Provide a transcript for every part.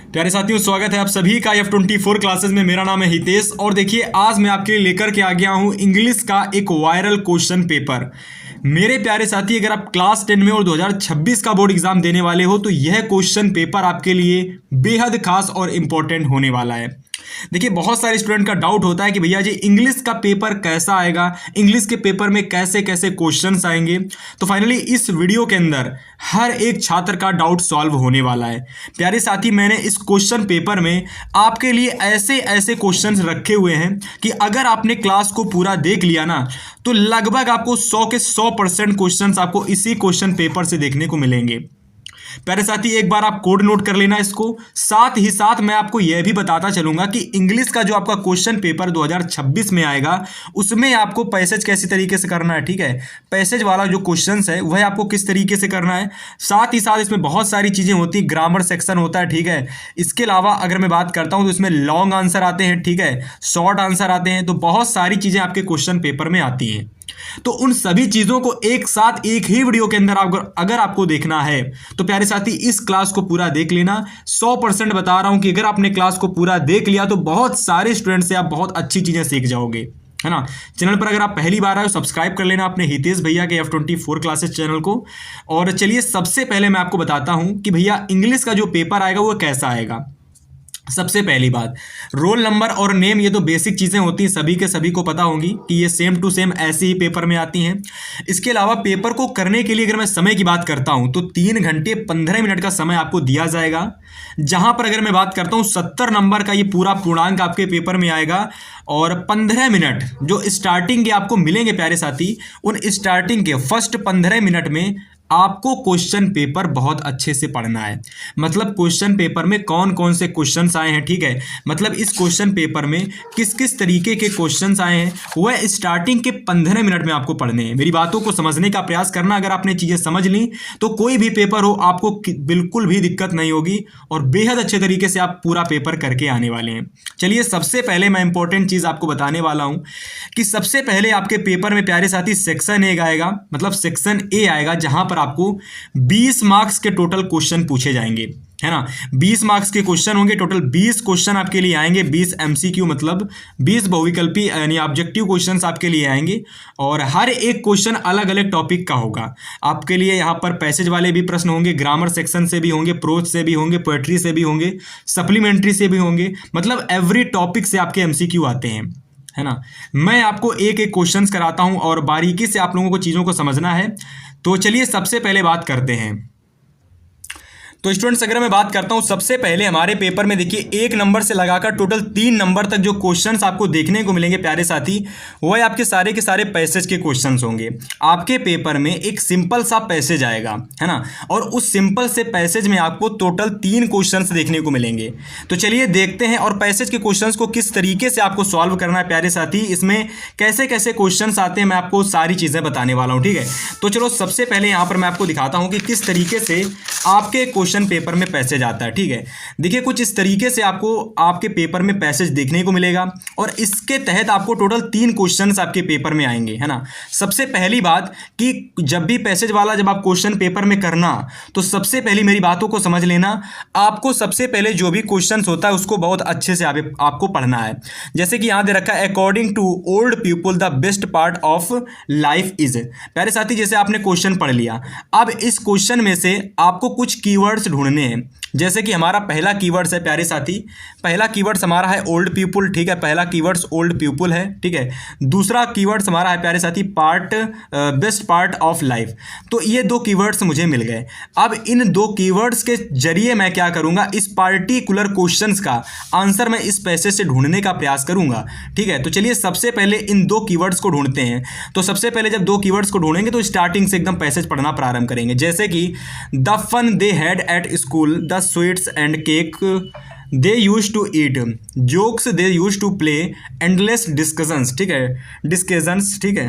प्यारे साथियों, स्वागत है आप सभी का F24 क्लासेस में। मेरा नाम है हितेश और देखिए आज मैं आपके लिए लेकर के आ गया हूं इंग्लिश का एक वायरल क्वेश्चन पेपर। मेरे प्यारे साथी, अगर आप क्लास 10 में और 2026 का बोर्ड एग्जाम देने वाले हो तो यह क्वेश्चन पेपर आपके लिए बेहद खास और इंपॉर्टेंट होने वाला है। देखिए, बहुत सारे स्टूडेंट का डाउट होता है कि भैया जी इंग्लिश का पेपर कैसा आएगा, इंग्लिश के पेपर में कैसे कैसे क्वेश्चंस आएंगे। तो फाइनली इस वीडियो के अंदर हर एक छात्र का डाउट सॉल्व होने वाला है। प्यारे साथी, मैंने इस क्वेश्चन पेपर में आपके लिए ऐसे ऐसे क्वेश्चंस रखे हुए हैं कि अगर आपने क्लास को पूरा देख लिया ना तो लगभग आपको 100 के 100% क्वेश्चंस आपको इसी क्वेश्चन पेपर से देखने को मिलेंगे। प्यारे साथी, एक बार आप कोड नोट कर लेना इसको। साथ ही साथ मैं आपको यह भी बताता चलूंगा कि इंग्लिश का जो आपका क्वेश्चन पेपर 2026 में आएगा उसमें आपको पैसेज कैसी तरीके से करना है। ठीक है, पैसेज वाला जो क्वेश्चंस है वह आपको किस तरीके से करना है। साथ ही साथ इसमें बहुत सारी चीजें होती, ग्रामर सेक्शन होता है। ठीक है, इसके अलावा अगर मैं बात करता हूं तो इसमें लॉन्ग आंसर आते हैं, ठीक है, शॉर्ट आंसर आते हैं। तो बहुत सारी चीजें आपके क्वेश्चन पेपर में आती हैं। तो उन सभी चीजों को एक साथ एक ही वीडियो के अंदर अगर आपको देखना है तो प्यारे साथी इस क्लास को पूरा देख लेना। 100% बता रहा हूं कि अगर आपने क्लास को पूरा देख लिया तो बहुत सारे स्टूडेंट से आप बहुत अच्छी चीजें सीख जाओगे, है ना। चैनल पर अगर आप पहली बार आए हो सब्सक्राइब कर लेना अपने हितेश भैया के F24 क्लासेस चैनल को। और चलिए सबसे पहले मैं आपको बताता हूं कि भैया इंग्लिश का जो पेपर आएगा वो कैसा आएगा। सबसे पहली बात, रोल नंबर और नेम, ये तो बेसिक चीज़ें होती हैं, सभी के सभी को पता होंगी कि ये सेम टू सेम ऐसे ही पेपर में आती हैं। इसके अलावा पेपर को करने के लिए अगर मैं समय की बात करता हूं तो 3 घंटे 15 मिनट का समय आपको दिया जाएगा। जहां पर अगर मैं बात करता हूं 70 नंबर का ये पूरा पूर्णांक आपके पेपर में आएगा। और 15 मिनट जो स्टार्टिंग के आपको मिलेंगे प्यारे साथी, उन स्टार्टिंग के फर्स्ट 15 मिनट में आपको क्वेश्चन पेपर बहुत अच्छे से पढ़ना है। मतलब क्वेश्चन पेपर में कौन कौन से क्वेश्चंस आए हैं, ठीक है, मतलब इस क्वेश्चन पेपर में किस किस तरीके के क्वेश्चंस आए हैं वह स्टार्टिंग के 15 मिनट में आपको पढ़ने हैं। मेरी बातों को समझने का प्रयास करना। अगर आपने चीज़ें समझ ली तो कोई भी पेपर हो आपको बिल्कुल भी दिक्कत नहीं होगी और बेहद अच्छे तरीके से आप पूरा पेपर करके आने वाले हैं। चलिए सबसे पहले मैं इंपॉर्टेंट चीज़ आपको बताने वाला हूँ कि सबसे पहले आपके पेपर में प्यारे साथी सेक्शन ए आएगा, मतलब सेक्शन ए आएगा, जहां पर आपको 20 मार्क्स के टोटल क्वेश्चन पूछे जाएंगे, है ना। 20 मार्क्स के क्वेश्चन होंगे, टोटल 20 क्वेश्चन आपके लिए आएंगे। 20 MCQ मतलब 20 बहुविकल्पी यानी ऑब्जेक्टिव क्वेश्चंस आपके लिए आएंगे और हर एक क्वेश्चन अलग अलग टॉपिक का होगा। आपके लिए यहाँ पर पैसेज वाले भी प्रश्न होंगे, ग्रामर सेक्शन से भी होंगे, प्रोज से भी होंगे, पोएट्री से भी होंगे, सप्लीमेंट्री से भी होंगे, मतलब एवरी टॉपिक से आपके MCQ आते हैं, है ना। मैं आपको एक एक क्वेश्चंस कराता हूं और बारीकी से आप लोगों को चीज़ों को समझना है। तो चलिए सबसे पहले बात करते हैं। तो स्टूडेंट्स, अगर मैं बात करता हूं सबसे पहले हमारे पेपर में देखिए 1 नंबर से लगाकर टोटल 3 नंबर तक जो क्वेश्चंस आपको देखने को मिलेंगे प्यारे साथी, वह आपके सारे के सारे पैसेज के क्वेश्चंस होंगे। आपके पेपर में एक सिंपल सा पैसेज आएगा, है ना, और उस सिंपल से पैसेज में आपको टोटल 3 क्वेश्चंस देखने को मिलेंगे। तो चलिए देखते हैं और पैसेज के क्वेश्चंस को किस तरीके से आपको सॉल्व करना है प्यारे साथी, इसमें कैसे कैसे क्वेश्चंस आते हैं, मैं आपको सारी चीज़ें बताने वाला हूँ। ठीक है, तो चलो सबसे पहले यहाँ पर मैं आपको दिखाता हूँ कि किस तरीके से आपके क्वेश्चन पेपर में पैसेज आता है। ठीक है, देखिए कुछ इस तरीके से आपको आपके पेपर में पैसेज देखने को मिलेगा और इसके तहत आपको टोटल 3 क्वेश्चंस आपके पेपर में आएंगे, है ना। सबसे पहली बात कि जब भी पैसेज वाला जब आप क्वेश्चन पेपर में करना तो सबसे पहली मेरी बातों को समझ लेना। आपको सबसे पहले जो भी क्वेश्चंस होता है उसको बहुत अच्छे से आपको पढ़ना है। जैसे कि यहाँ दे रखा है, according to old people the best part of life is. प्यारे साथी, जैसे आपने क्वेश्चन पढ़ लिया, अब इस क्वेश्चन में से आपको कुछ कीवर्ड्स ढूंढने हैं। जैसे कि हमारा पहला कीवर्ड्स है प्यारे साथी, पहला कीवर्ड्स हमारा है ओल्ड पीपल। ठीक है, पहला कीवर्ड्स ओल्ड पीपल है। ठीक है, दूसरा कीवर्ड्स हमारा है प्यारे साथी part, best part of life. तो ये 2 कीवर्ड्स मुझे मिल गए। अब इन 2 कीवर्ड्स के जरिए मैं क्या करूंगा, इस पार्टिकुलर क्वेश्चंस का आंसर मैं इस पैसेज से ढूंढने का प्रयास करूंगा। ठीक है, तो चलिए सबसे पहले इन 2 कीवर्ड्स को ढूंढते हैं। तो सबसे पहले जब 2 कीवर्ड्स को ढूंढेंगे तो स्टार्टिंग से एकदम पैसेज पढ़ना प्रारंभ करेंगे। जैसे कि the fun they had at school, the sweets and cake they used to eat, jokes they used to play, endless discussions. ठीक है, डिस्कशंस। ठीक है,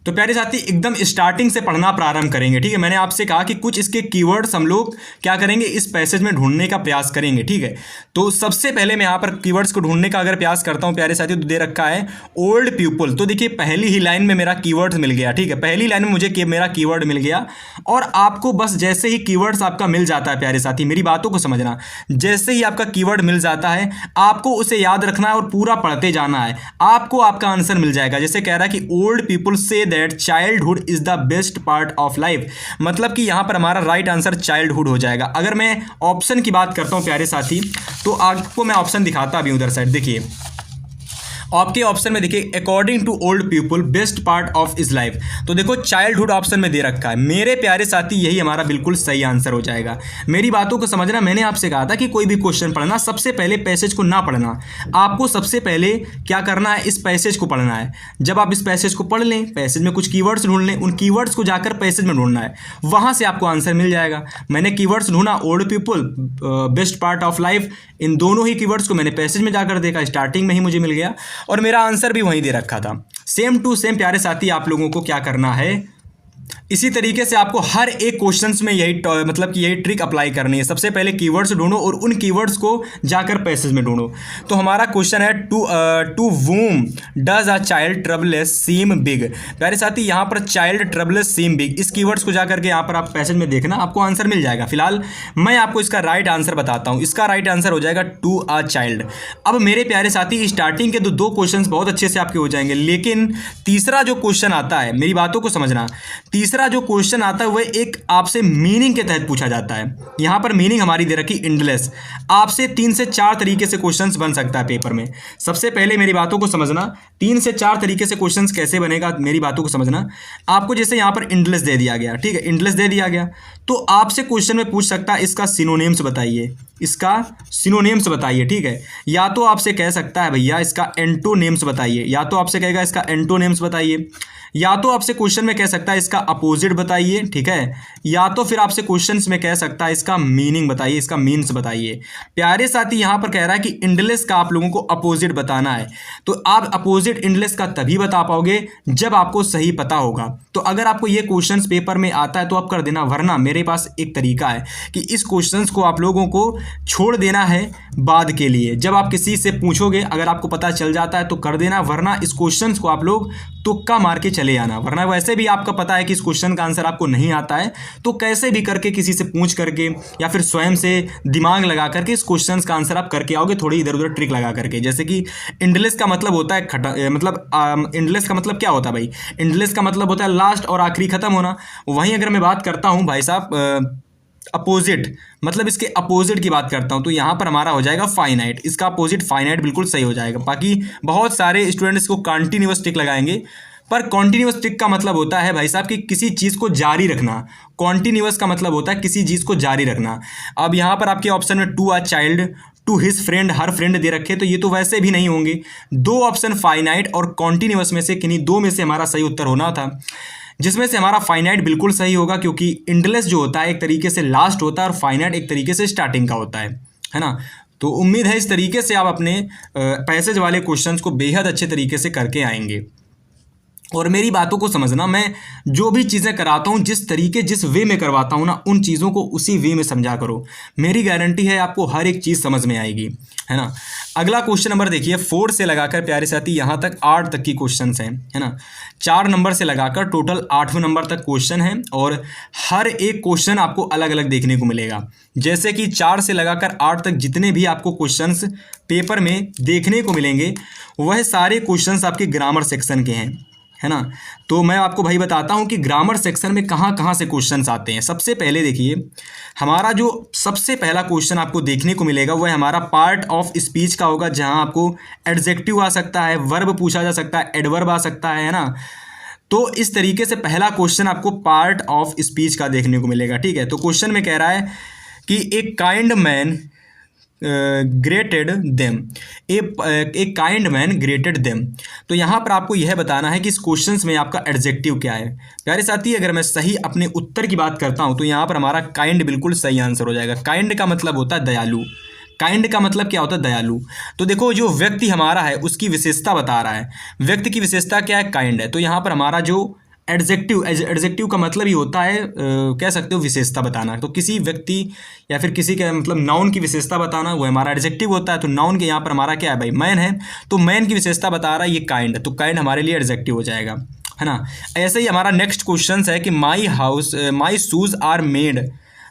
तो प्यारे साथी एकदम स्टार्टिंग से पढ़ना प्रारंभ करेंगे, ठीक है। मैंने आपसे कहा कि कुछ इसके कीवर्ड्स हम लोग क्या करेंगे, इस पैसेज में ढूंढने का प्रयास करेंगे, ठीक है। तो सबसे पहले मैं यहाँ पर कीवर्ड्स को ढूंढने का अगर प्रयास करता हूँ प्यारे साथी, तो दे रखा है ओल्ड पीपल। तो देखिए पहली ही लाइन में मेरा कीवर्ड्स मिल गया, ठीक है। पहली लाइन में मुझे मेरा कीवर्ड मिल गया। और आपको बस जैसे ही कीवर्ड्स आपका मिल जाता है प्यारे साथी, मेरी बातों को समझना, जैसे ही आपका कीवर्ड मिल जाता है आपको उसे याद रखना है और पूरा पढ़ते जाना है, आपको आपका आंसर मिल जाएगा। जैसे कह रहा है कि old people say that childhood is the best part of life, मतलब कि यहां पर हमारा राइट आंसर चाइल्डहुड हो जाएगा। अगर मैं ऑप्शन की बात करता हूं प्यारे साथी, तो आपको मैं ऑप्शन दिखाता भी उधर साइड। देखिए आपके ऑप्शन में देखिए according to old people best part of is life, तो देखो चाइल्डहुड ऑप्शन में दे रखा है। मेरे प्यारे साथी यही हमारा बिल्कुल सही आंसर हो जाएगा। मेरी बातों को समझना, मैंने आपसे कहा था कि कोई भी क्वेश्चन पढ़ना सबसे पहले पैसेज को ना पढ़ना, आपको सबसे पहले क्या करना है, इस पैसेज को पढ़ना है। जब आप इस पैसेज को पढ़ लें, पैसेज में कुछ कीवर्ड्स ढूंढ लें, उन कीवर्ड्स को जाकर पैसेज में ढूंढना है, वहां से आपको आंसर मिल जाएगा। मैंने कीवर्ड्स ढूंढा old people, best part of life, इन दोनों ही कीवर्ड्स को मैंने पैसेज में जाकर देखा, स्टार्टिंग में ही मुझे मिल गया और मेरा आंसर भी वहीं दे रखा था। सेम टू सेम प्यारे साथी आप लोगों को क्या करना है, इसी तरीके से आपको हर एक क्वेश्चंस में यही मतलब कि यही ट्रिक अप्लाई करनी है। सबसे पहले कीवर्ड्स ढूंढो और उन कीवर्ड्स को जाकर पैसेज में ढूंढो। तो हमारा क्वेश्चन है to whom does a child troubles seem big. प्यारे साथी यहाँ पर चाइल्ड ट्रबलेस सीम बिग, इस कीवर्ड्स को जाकर के यहाँ पर आप पैसेज में देखना, आपको आंसर मिल जाएगा। फिलहाल मैं आपको इसका राइट आंसर बताता हूँ। इसका राइट आंसर हो जाएगा टू अ चाइल्ड। अब मेरे प्यारे साथी स्टार्टिंग के दो क्वेश्चन बहुत अच्छे से आपके हो जाएंगे, लेकिन तीसरा जो क्वेश्चन आता है, मेरी बातों को समझना, तीसरा जो क्वेश्चन आता है वह एक आपसे मीनिंग के तहत पूछा जाता है। यहां पर मीनिंग हमारी दे रखी इंडलेस। आपसे 3 से 4 तरीके से क्वेश्चंस बन सकता है पेपर में। सबसे पहले मेरी बातों को समझना, 3 से 4 तरीके से क्वेश्चंस कैसे बनेगा, मेरी बातों को समझना। आपको जैसे यहां पर इंडलेस दे दिया गया, ठीक है, इंडलेस दे दिया गया, तो आपसे क्वेश्चन में पूछ सकता है इसका सिनोनिम्स बताइए, इसका सिनोनिम्स बताइए, ठीक है। या तो आपसे कह सकता है भैया इसका एंटोनिम्स बताइए, या तो आपसे कहेगा इसका एंटोनिम्स बताइए, या तो आपसे क्वेश्चन में कह सकता है इसका अपोजिट बताइए, ठीक है, या तो फिर आपसे क्वेश्चंस में कह सकता है इसका मीनिंग बताइए, इसका मीन्स बताइए। प्यारे साथी यहां पर कह रहा है कि इंडलेस का आप लोगों को अपोजिट बताना है। तो आप अपोजिट इंडलेस का तभी बता पाओगे जब आपको सही पता होगा। तो अगर आपको ये क्वेश्चंस पेपर में आता है तो आप कर देना, वरना मेरे पास एक तरीका है कि इस क्वेश्चंस को आप लोगों को छोड़ देना है बाद के लिए। जब आप किसी से पूछोगे अगर आपको पता चल जाता है तो कर देना, वरना इस क्वेश्चंस को आप लोग तुक्का मार के चले आना। वरना वैसे भी आपका पता है कि इस क्वेश्चन का आंसर आपको नहीं आता है, तो कैसे भी करके किसी से पूछ करके या फिर स्वयं से दिमाग लगा करके इस क्वेश्चन का आंसर आप करके आओगे, थोड़ी इधर उधर ट्रिक लगा करके। जैसे कि इंडलेस का मतलब होता है इंडलेस का मतलब क्या होता है भाई, इंडलेस का मतलब होता है लास्ट और आखिरी खत्म होना। वहीं अगर मैं बात करता हूं भाई साहब अपोजिट, मतलब इसके अपोजिट की बात करता हूं, तो यहां पर हमारा हो जाएगा फाइनाइट। इसका अपोजिट फाइनाइट बिल्कुल सही हो जाएगा। बाकी बहुत सारे स्टूडेंट्स को कॉन्टिन्यूअस टिक लगाएंगे, पर कॉन्टिन्यूअस टिक का मतलब होता है भाई साहब कि किसी चीज़ को जारी रखना। कॉन्टिन्यूअस का मतलब होता है किसी चीज़ को जारी रखना। अब यहाँ पर आपके ऑप्शन में to a child, to his friend, her friend दे रखे, तो ये तो वैसे भी नहीं होंगे। 2 ऑप्शन फाइनाइट और कॉन्टिन्यूअस में से किन्हीं 2 में से हमारा सही उत्तर होना था, जिसमें से हमारा फाइनाइट बिल्कुल सही होगा, क्योंकि इंडलेस जो होता है एक तरीके से लास्ट होता है और फाइनाइट एक तरीके से स्टार्टिंग का होता है ना। तो उम्मीद है इस तरीके से आप अपने पैसेज वाले क्वेश्चंस को बेहद अच्छे तरीके से करके आएंगे। और मेरी बातों को समझना, मैं जो भी चीज़ें कराता हूँ, जिस तरीके जिस वे में करवाता हूँ ना, उन चीज़ों को उसी वे में समझा करो। मेरी गारंटी है आपको हर एक चीज़ समझ में आएगी, है ना। अगला क्वेश्चन नंबर देखिए, 4 से लगाकर प्यारे साथी यहाँ तक 8 तक की क्वेश्चंस हैं, है ना। 4 नंबर से लगाकर टोटल 8वें नंबर तक क्वेश्चन है, और हर एक क्वेश्चन आपको अलग अलग देखने को मिलेगा। जैसे कि 4 से लगाकर 8 तक जितने भी आपको क्वेश्चंस पेपर में देखने को मिलेंगे, वह सारे क्वेश्चंस आपके ग्रामर सेक्शन के हैं, है ना। तो मैं आपको भाई बताता हूं कि ग्रामर सेक्शन में कहां कहां से क्वेश्चंस आते हैं। सबसे पहले देखिए, हमारा जो सबसे पहला क्वेश्चन आपको देखने को मिलेगा वह हमारा पार्ट ऑफ स्पीच का होगा, जहां आपको एडजेक्टिव आ सकता है, वर्ब पूछा जा सकता है, एडवर्ब आ सकता है ना। तो इस तरीके से पहला क्वेश्चन आपको पार्ट ऑफ स्पीच का देखने को मिलेगा, ठीक है। तो क्वेश्चन में कह रहा है कि एक kind man greeted them, a kind man greeted them. तो यहाँ पर आपको यह बताना है कि इस क्वेश्चंस में आपका एडजेक्टिव क्या है। प्यारे साथी, अगर मैं सही अपने उत्तर की बात करता हूँ तो यहाँ पर हमारा काइंड बिल्कुल सही आंसर हो जाएगा। काइंड का मतलब होता है दयालु। काइंड का मतलब क्या होता है, दयालु। तो देखो जो व्यक्ति हमारा है उसकी विशेषता बता रहा है, व्यक्ति की विशेषता क्या है, काइंड है। तो यहाँ पर हमारा जो एडजेक्टिव, एडजेक्टिव का मतलब ही होता है कह सकते हो विशेषता बताना। तो किसी व्यक्ति या फिर किसी के मतलब नाउन की विशेषता बताना वो हमारा एडजेक्टिव होता है। तो नाउन के यहाँ पर हमारा क्या है भाई, मैन है, तो मैन की विशेषता बता रहा है ये काइंड, तो काइंड हमारे लिए एडजेक्टिव हो जाएगा, है ना। ऐसे ही हमारा नेक्स्ट क्वेश्चन है कि माई शूज़ आर मेड,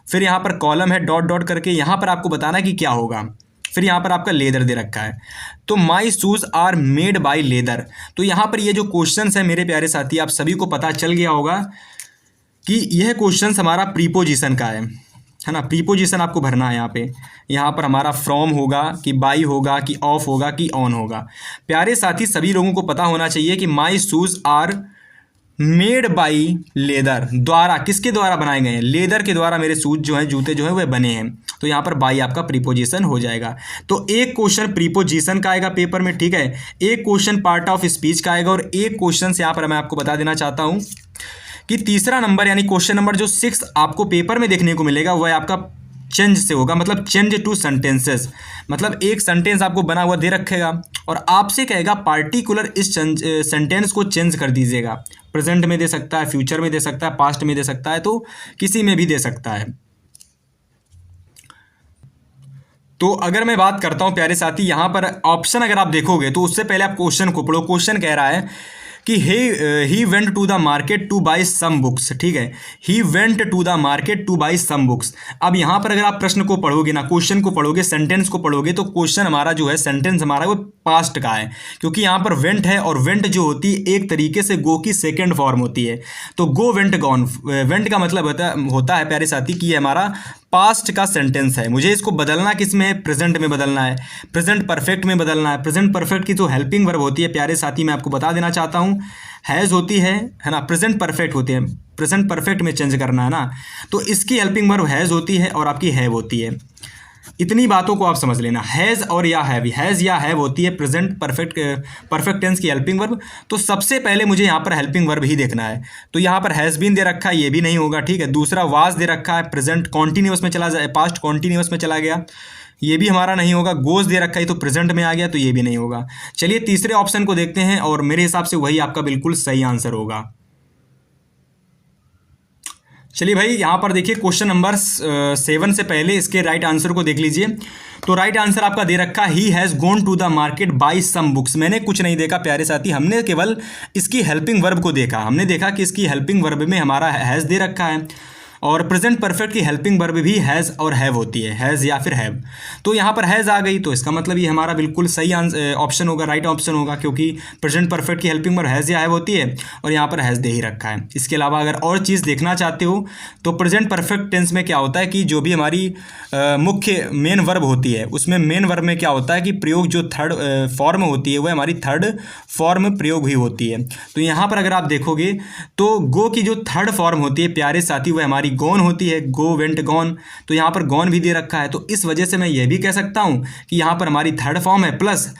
फिर यहाँ पर कॉलम है डॉट डॉट करके, यहाँ पर आपको बताना है कि क्या होगा। फिर यहाँ पर आपका लेदर दे रखा है, तो my shoes are made by leather. तो यहाँ पर ये जो क्वेश्चंस है मेरे प्यारे साथी, आप सभी को पता चल गया होगा कि यह क्वेश्चंस हमारा प्रीपोजिशन का है ना। प्रीपोजिशन आपको भरना है यहाँ पर हमारा फ्रॉम होगा कि बाई होगा कि ऑफ होगा कि ऑन होगा। प्यारे साथी सभी लोगों को पता होना चाहिए कि my shoes are made by leather, द्वारा, किसके द्वारा बनाए गए हैं, लेदर के द्वारा मेरे शूज जो हैं, जूते जो हैं वह बने हैं। तो यहाँ पर बाई आपका प्रीपोजिशन हो जाएगा। तो एक क्वेश्चन प्रीपोजिशन का आएगा पेपर में, ठीक है, एक क्वेश्चन पार्ट ऑफ स्पीच का आएगा, और एक क्वेश्चन से यहाँ पर मैं आपको बता देना चाहता हूँ कि तीसरा नंबर यानी क्वेश्चन नंबर जो 6 आपको पेपर में देखने को मिलेगा वह आपका चेंज से होगा, मतलब चेंज टू सेंटेंसेस। मतलब एक सेंटेंस आपको बना हुआ दे रखेगा और आपसे कहेगा पार्टिकुलर इस सेंटेंस को चेंज कर दीजिएगा। प्रेजेंट में दे सकता है, फ्यूचर में दे सकता है, पास्ट में दे सकता है, तो किसी में भी दे सकता है। तो अगर मैं बात करता हूं प्यारे साथी, यहां पर ऑप्शन अगर आप देखोगे तो उससे पहले आप क्वेश्चन को पढ़ो। क्वेश्चन कह रहा है कि he went to the market to buy some books, ठीक है, he went to the market to buy some books. अब यहाँ पर अगर आप प्रश्न को पढ़ोगे ना, क्वेश्चन को पढ़ोगे, सेंटेंस को पढ़ोगे, तो क्वेश्चन हमारा जो है, सेंटेंस हमारा वो पास्ट का है, क्योंकि यहाँ पर वेंट है, और वेंट जो होती है एक तरीके से गो की सेकेंड फॉर्म होती है। तो गो वेंट गॉन, वेंट का मतलब होता है प्यारे साथी कि ये हमारा पास्ट का सेंटेंस है। मुझे इसको बदलना किस में है, प्रेजेंट में बदलना है, प्रेजेंट परफेक्ट में बदलना है। प्रेजेंट परफेक्ट की जो हेल्पिंग वर्ब होती है प्यारे साथी, मैं आपको बता देना चाहता हूँ, हैज़ होती है ना, प्रेजेंट परफेक्ट होती है, प्रेजेंट परफेक्ट में चेंज करना है ना, तो इसकी हेल्पिंग वर्ब हैज़ होती है और आपकी हैव होती है। इतनी बातों को आप समझ लेना, हैज़ और या हैव, हैज़ या हैव होती है प्रेजेंट परफेक्ट टेंस की हेल्पिंग वर्ब। तो सबसे पहले मुझे यहाँ पर हेल्पिंग वर्ब ही देखना है। तो यहाँ पर हैज़ बीन दे रखा है, ये भी नहीं होगा, ठीक है। दूसरा वाज दे रखा है, प्रेजेंट कॉन्टिन्यूअस में चला जाए, पास्ट कॉन्टिन्यूअस में चला गया, ये भी हमारा नहीं होगा। गोज दे रखा है तो प्रेजेंट में आ गया, तो ये भी नहीं होगा। चलिए तीसरे ऑप्शन को देखते हैं, और मेरे हिसाब से वही आपका बिल्कुल सही आंसर होगा। चलिए भाई यहाँ पर देखिए क्वेश्चन नंबर 7 से पहले इसके राइट आंसर को देख लीजिए। तो राइट आंसर आपका दे रखा he has gone to the market buy some books. मैंने कुछ नहीं देखा प्यारे साथी, हमने केवल इसकी हेल्पिंग वर्ब को देखा। हमने देखा कि इसकी हेल्पिंग वर्ब में हमारा हैज़ दे रखा है, और प्रेजेंट परफेक्ट की हेल्पिंग वर्ब भी हैज़ और हैव होती है, हैज़ या फिर हैव। तो यहाँ पर हैज़ आ गई, तो इसका मतलब ये हमारा बिल्कुल सही ऑप्शन होगा, राइट ऑप्शन होगा, क्योंकि प्रेजेंट परफेक्ट की हेल्पिंग वर्ब हैज़ या हैव होती है, और यहाँ पर हैज़ दे ही रखा है। इसके अलावा अगर और चीज़ देखना चाहते हो तो प्रेजेंट परफेक्ट टेंस में क्या होता है कि जो भी हमारी मुख्य मेन वर्ब होती है, उसमें मेन वर्ब में क्या होता है कि प्रयोग जो थर्ड फॉर्म होती है वह हमारी थर्ड फॉर्म प्रयोग हुई होती है। तो यहाँ पर अगर आप देखोगे तो गो की जो थर्ड फॉर्म होती है प्यारे साथी, वह हमारी गॉन होती है, गो वेंट गॉन। तो यहाँ पर गॉन भी दे रखा है, तो इस वजह से मैं ये भी कह सकता हूँ कि यहाँ पर हमारी थर्ड फॉर्म है प्लस,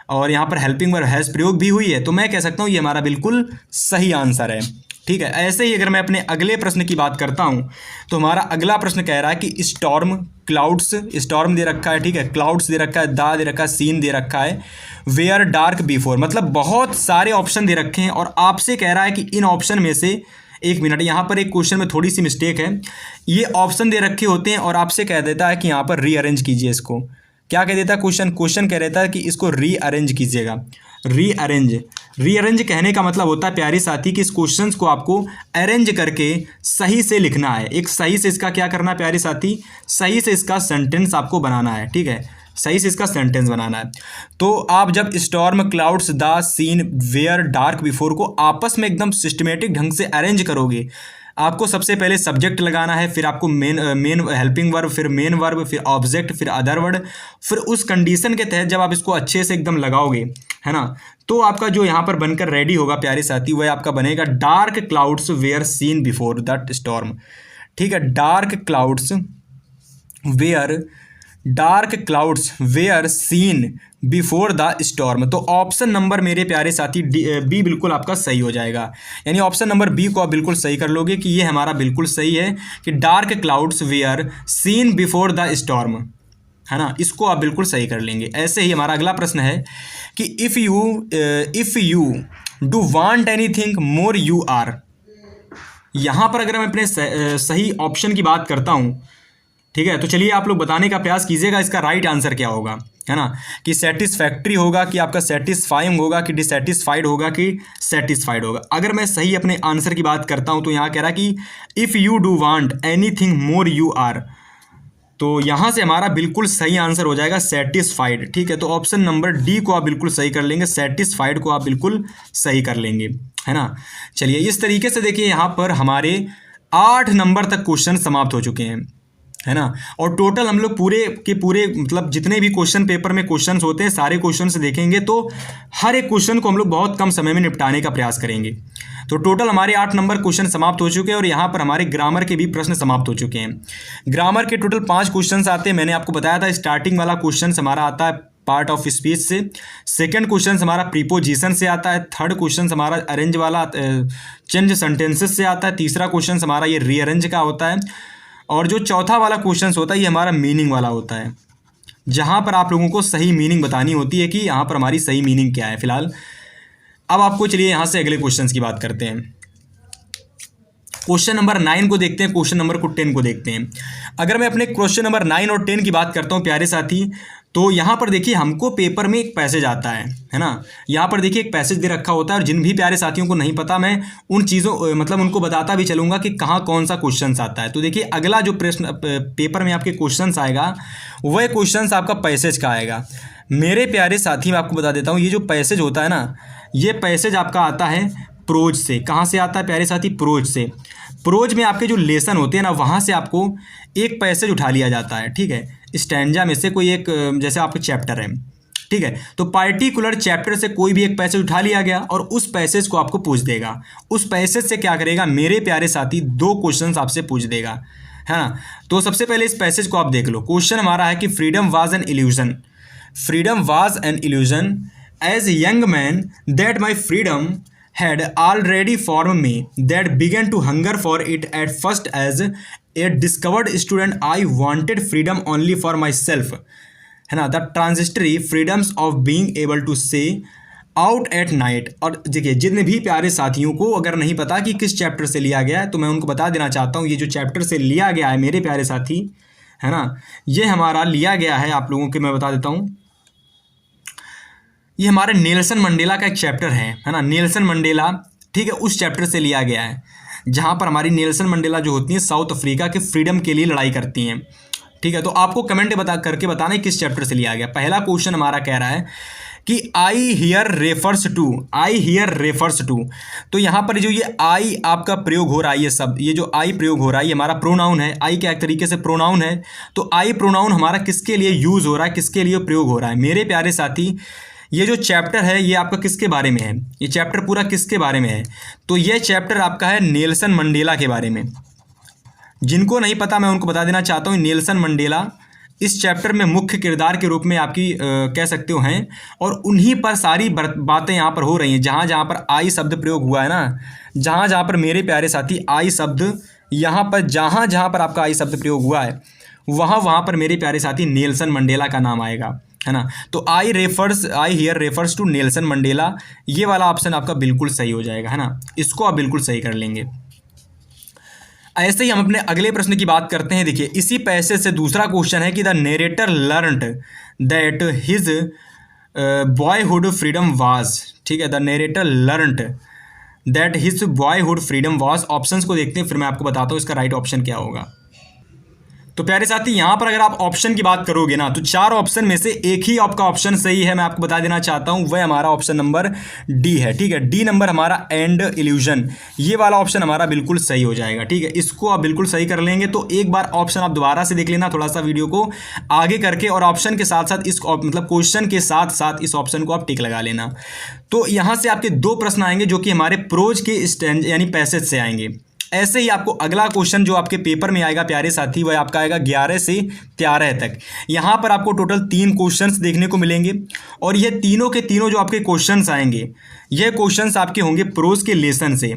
और यहाँ पर हेल्पिंग वर्ब हैज़ प्रयोग भी हुई है, तो मैं कह सकता हूँ ये हमारा बिल्कुल सही आंसर है, ठीक है। ऐसे ही अगर मैं अपने अगले प्रश्न की बात करता हूँ तो हमारा अगला प्रश्न कह रहा है कि स्टॉर्म, क्लाउड्स, स्टॉर्म दे रखा है, ठीक है, क्लाउड्स दे रखा है, दा दे रखा है, सीन दे रखा है, वेयर डार्क बिफोर, मतलब बहुत सारे ऑप्शन दे रखे हैं, और आपसे कह रहा है कि इन ऑप्शन में से, एक मिनट, यहाँ पर एक क्वेश्चन में थोड़ी सी मिस्टेक है। ये ऑप्शन दे रखे होते हैं और आपसे कह देता है कि यहाँ पर रीअरेंज कीजिए इसको। क्या कह देता है क्वेश्चन कह देता है कि इसको रीअरेंज कीजिएगा। रीअरेंज कहने का मतलब होता है प्यारे साथी कि इस क्वेश्चन को आपको अरेंज करके सही से लिखना है। एक सही से इसका क्या करना है प्यारे साथी, सही से इसका सेंटेंस आपको बनाना है, ठीक है, सही से इसका सेंटेंस बनाना है। तो आप जब storm, clouds, the, seen, were, dark before को आपस में एकदम सिस्टमेटिक ढंग से अरेंज करोगे, आपको सबसे पहले सब्जेक्ट लगाना है, फिर आपको मेन हेल्पिंग वर्ब, फिर मेन वर्ब, फिर ऑब्जेक्ट, फिर अदर वर्ड, फिर उस कंडीशन के तहत जब आप इसको अच्छे से एकदम लगाओगे, है ना, तो आपका जो यहाँ पर बनकर रेडी होगा प्यारे साथी, वह आपका बनेगा dark clouds were seen before that storm, ठीक है, dark clouds were seen before the storm. तो ऑप्शन नंबर मेरे प्यारे साथी बी बिल्कुल आपका सही हो जाएगा, यानी ऑप्शन नंबर बी को आप बिल्कुल सही कर लोगे कि ये हमारा बिल्कुल सही है कि dark clouds were seen before the storm, है ना, इसको आप बिल्कुल सही कर लेंगे। ऐसे ही हमारा अगला प्रश्न है कि if you do want anything more you are, यहाँ पर अगर मैं अपने सही ऑप्शन की बात करता हूँ, ठीक है, तो चलिए आप लोग बताने का प्रयास कीजिएगा इसका राइट आंसर क्या होगा, है ना, कि सेटिस्फैक्ट्री होगा, कि आपका सेटिस्फाइंग होगा, कि डिससेटिस्फाइड होगा, कि सेटिस्फाइड होगा। अगर मैं सही अपने आंसर की बात करता हूँ तो यहाँ कह रहा है कि if you do want anything more you are, तो यहाँ से हमारा बिल्कुल सही आंसर हो जाएगा सेटिस्फाइड। ठीक है, तो ऑप्शन नंबर डी को आप बिल्कुल सही कर लेंगे, सेटिस्फाइड को आप बिल्कुल सही कर लेंगे, है ना। चलिए इस तरीके से देखिए यहाँ पर हमारे 8 नंबर तक क्वेश्चन समाप्त हो चुके हैं, है ना। और टोटल हम लोग पूरे के पूरे मतलब जितने भी क्वेश्चन पेपर में क्वेश्चंस होते हैं सारे क्वेश्चंस देखेंगे तो हर एक क्वेश्चन को हम लोग बहुत कम समय में निपटाने का प्रयास करेंगे। तो टोटल हमारे 8 नंबर क्वेश्चन समाप्त हो चुके हैं और यहाँ पर हमारे ग्रामर के भी प्रश्न समाप्त हो चुके हैं। ग्रामर के टोटल 5 क्वेश्चन आते हैं, मैंने आपको बताया था। स्टार्टिंग वाला क्वेश्चन हमारा आता है पार्ट ऑफ स्पीच से, सेकंड क्वेश्चन हमारा प्रीपोजिशन से आता है, थर्ड क्वेश्चन हमारा अरेंज वाला चेंज सेंटेंसेस से आता है, तीसरा क्वेश्चन हमारा ये रीअरेंज का होता है, और जो चौथा वाला क्वेश्चन होता है ये हमारा मीनिंग वाला होता है, जहाँ पर आप लोगों को सही मीनिंग बतानी होती है कि यहाँ पर हमारी सही मीनिंग क्या है। फिलहाल अब आपको चलिए यहाँ से अगले क्वेश्चन की बात करते हैं। क्वेश्चन नंबर 9 को देखते हैं, क्वेश्चन नंबर 10 को देखते हैं। अगर मैं अपने क्वेश्चन नंबर 9 और 10 की बात करता हूँ प्यारे साथी, तो यहाँ पर देखिए हमको पेपर में एक पैसेज आता है ना। यहाँ पर देखिए एक पैसेज दे रखा होता है और जिन भी प्यारे साथियों को नहीं पता मैं उन चीज़ों मतलब उनको बताता भी चलूँगा कि कहाँ कौन सा क्वेश्चन आता है। तो देखिए अगला जो प्रश्न पेपर में आपके क्वेश्चन आएगा वह क्वेश्चन आपका पैसेज का आएगा। मेरे प्यारे साथी मैं आपको बता देता हूँ ये जो पैसेज होता है ना, ये पैसेज आपका आता है प्रोज से। कहाँ से आता है प्यारे साथी? प्रोज से। प्रोज में आपके जो लेसन होते हैं ना वहाँ से आपको एक पैसेज उठा लिया जाता है, ठीक है, स्टैंजा में से कोई एक, जैसे आपका चैप्टर है, ठीक है, तो पार्टिकुलर चैप्टर से कोई भी एक पैसेज उठा लिया गया और उस पैसेज को आपको पूछ देगा। उस पैसेज से क्या करेगा मेरे प्यारे साथी? 2 क्वेश्चन आपसे पूछ देगा, है ना। तो सबसे पहले इस पैसेज को आप देख लो। क्वेश्चन हमारा है कि freedom was an illusion, freedom was an illusion as a young man that my freedom had already formed me that began to hunger for it at first as a discovered student I wanted freedom only for myself, है ना, the transitory freedoms of being able to say out at night। और देखिए जितने भी प्यारे साथियों को अगर नहीं पता कि किस चैप्टर से लिया गया है तो मैं उनको बता देना चाहता हूँ ये जो चैप्टर से लिया गया है मेरे प्यारे साथी, है ना, ये हमारा लिया गया है आप लोगों के मैं बता देता हूँ, ये हमारे नेल्सन मंडेला का एक चैप्टर है ना, नेल्सन मंडेला, ठीक है, उस चैप्टर से लिया गया है जहाँ पर हमारी नेल्सन मंडेला जो होती हैं साउथ अफ्रीका के फ्रीडम के लिए लड़ाई करती हैं, ठीक है। तो आपको कमेंट करके बताना है किस चैप्टर से लिया गया। पहला क्वेश्चन हमारा कह रहा है कि I here refers to, I here refers to, तो यहाँ पर जो ये आई आपका प्रयोग हो रहा है, ये शब्द, ये जो आई प्रयोग हो रहा है ये हमारा प्रोनाउन है। आई क्या एक तरीके से प्रोनाउन है, तो आई प्रोनाउन हमारा किसके लिए यूज़ हो रहा है, किसके लिए प्रयोग हो रहा है? मेरे प्यारे साथी ये जो चैप्टर है ये आपका किसके बारे में है? ये चैप्टर पूरा किसके बारे में है? तो ये चैप्टर आपका है नेल्सन मंडेला के बारे में। जिनको नहीं पता मैं उनको बता देना चाहता हूँ, नेल्सन मंडेला इस चैप्टर में मुख्य किरदार के रूप में आपकी कह सकते हो हैं, और उन्हीं पर सारी बातें यहाँ पर हो रही हैं। जहाँ जहाँ पर आई शब्द प्रयोग हुआ है ना, जहाँ जहाँ पर मेरे प्यारे साथी आई शब्द, यहाँ पर जहाँ जहाँ पर आपका आई शब्द प्रयोग हुआ है वहाँ पर मेरे प्यारे साथी नेल्सन मंडेला का नाम आएगा, है ना। तो I here refers to Nelson Mandela, ये वाला ऑप्शन आपका बिल्कुल सही हो जाएगा, है ना, इसको आप बिल्कुल सही कर लेंगे। ऐसे ही हम अपने अगले प्रश्न की बात करते हैं। देखिए इसी पैसेज से दूसरा क्वेश्चन है कि the narrator learned that his boyhood freedom was, ठीक है, the narrator learned that his boyhood freedom was. Options को देखते हैं फिर मैं आपको बताता हूँ इसका राइट ऑप्शन क्या होगा। तो प्यारे साथी यहाँ पर अगर आप ऑप्शन की बात करोगे ना तो 4 ऑप्शन में से एक ही आपका ऑप्शन सही है, मैं आपको बता देना चाहता हूँ, वह हमारा ऑप्शन नंबर डी है, ठीक है। डी नंबर हमारा एंड इल्यूजन, ये वाला ऑप्शन हमारा बिल्कुल सही हो जाएगा, ठीक है, इसको आप बिल्कुल सही कर लेंगे। तो एक बार ऑप्शन आप दोबारा से देख लेना थोड़ा सा वीडियो को आगे करके, और ऑप्शन के साथ साथ इस मतलब क्वेश्चन के साथ साथ इस ऑप्शन को आप टिक लगा लेना। तो यहाँ से आपके 2 प्रश्न आएंगे जो कि हमारे प्रोज के स्टैंड यानी पैसेज से आएंगे। ऐसे ही आपको अगला क्वेश्चन जो आपके पेपर में आएगा प्यारे साथी वह आपका आएगा 11 से 13 तक। यहाँ पर आपको टोटल 3 क्वेश्चंस देखने को मिलेंगे और ये तीनों के तीनों जो आपके क्वेश्चंस आएंगे ये क्वेश्चंस आपके होंगे प्रोज के लेसन से।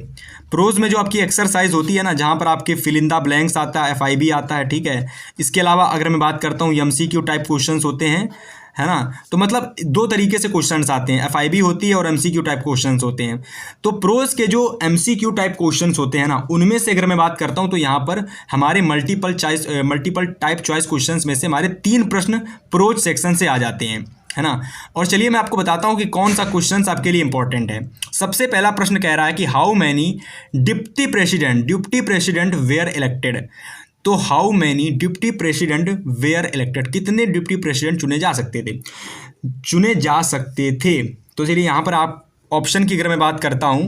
प्रोज में जो आपकी एक्सरसाइज होती है ना, जहाँ पर आपके फिल इन द ब्लैंक्स आता है, FIB आता है, ठीक है। इसके अलावा अगर मैं बात करता हूँ MCQ टाइप क्वेश्चंस होते हैं, है ना। तो मतलब दो तरीके से क्वेश्चंस आते हैं, एफआईबी होती है और एमसीक्यू टाइप क्वेश्चंस होते हैं। तो प्रोज के जो एमसीक्यू टाइप क्वेश्चंस होते हैं ना, उनमें से अगर मैं बात करता हूं तो यहाँ पर हमारे मल्टीपल टाइप चॉइस क्वेश्चंस में से हमारे 3 प्रश्न प्रोज सेक्शन से आ जाते हैं, है ना। और चलिए मैं आपको बताता हूं कि कौन सा क्वेश्चन आपके लिए इंपॉर्टेंट है। सबसे पहला प्रश्न कह रहा है कि how many deputy president were elected. तो how many deputy president were elected, कितने डिप्टी प्रेसिडेंट चुने जा सकते थे। तो चलिए यहाँ पर आप ऑप्शन की अगर मैं बात करता हूँ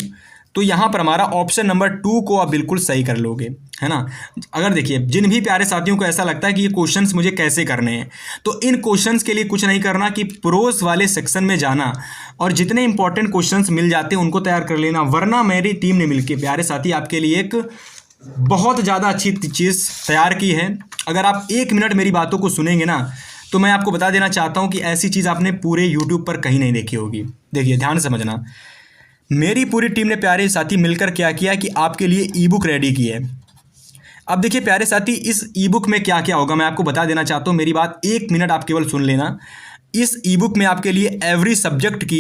तो यहाँ पर हमारा ऑप्शन नंबर 2 को आप बिल्कुल सही कर लोगे, है ना। अगर देखिए जिन भी प्यारे साथियों को ऐसा लगता है कि ये क्वेश्चंस मुझे कैसे करने हैं, तो इन क्वेश्चंस के लिए कुछ नहीं करना कि प्रोज वाले सेक्शन में जाना और जितने इंपॉर्टेंट क्वेश्चंस मिल जाते हैं उनको तैयार कर लेना, वरना मेरी टीम ने मिलकर प्यारे साथी आपके लिए एक बहुत ज़्यादा अच्छी चीज़ तैयार की है। अगर आप 1 मिनट मेरी बातों को सुनेंगे ना, तो मैं आपको बता देना चाहता हूँ कि ऐसी चीज़ आपने पूरे यूट्यूब पर कहीं नहीं देखी होगी। देखिए ध्यान से समझना, मेरी पूरी टीम ने प्यारे साथी मिलकर क्या किया कि आपके लिए ई बुक रेडी की है। अब देखिए प्यारे साथी, इस ई बुक में क्या क्या होगा मैं आपको बता देना चाहता हूँ। मेरी बात 1 मिनट आप केवल सुन लेना। इस ई बुक में आपके लिए एवरी सब्जेक्ट की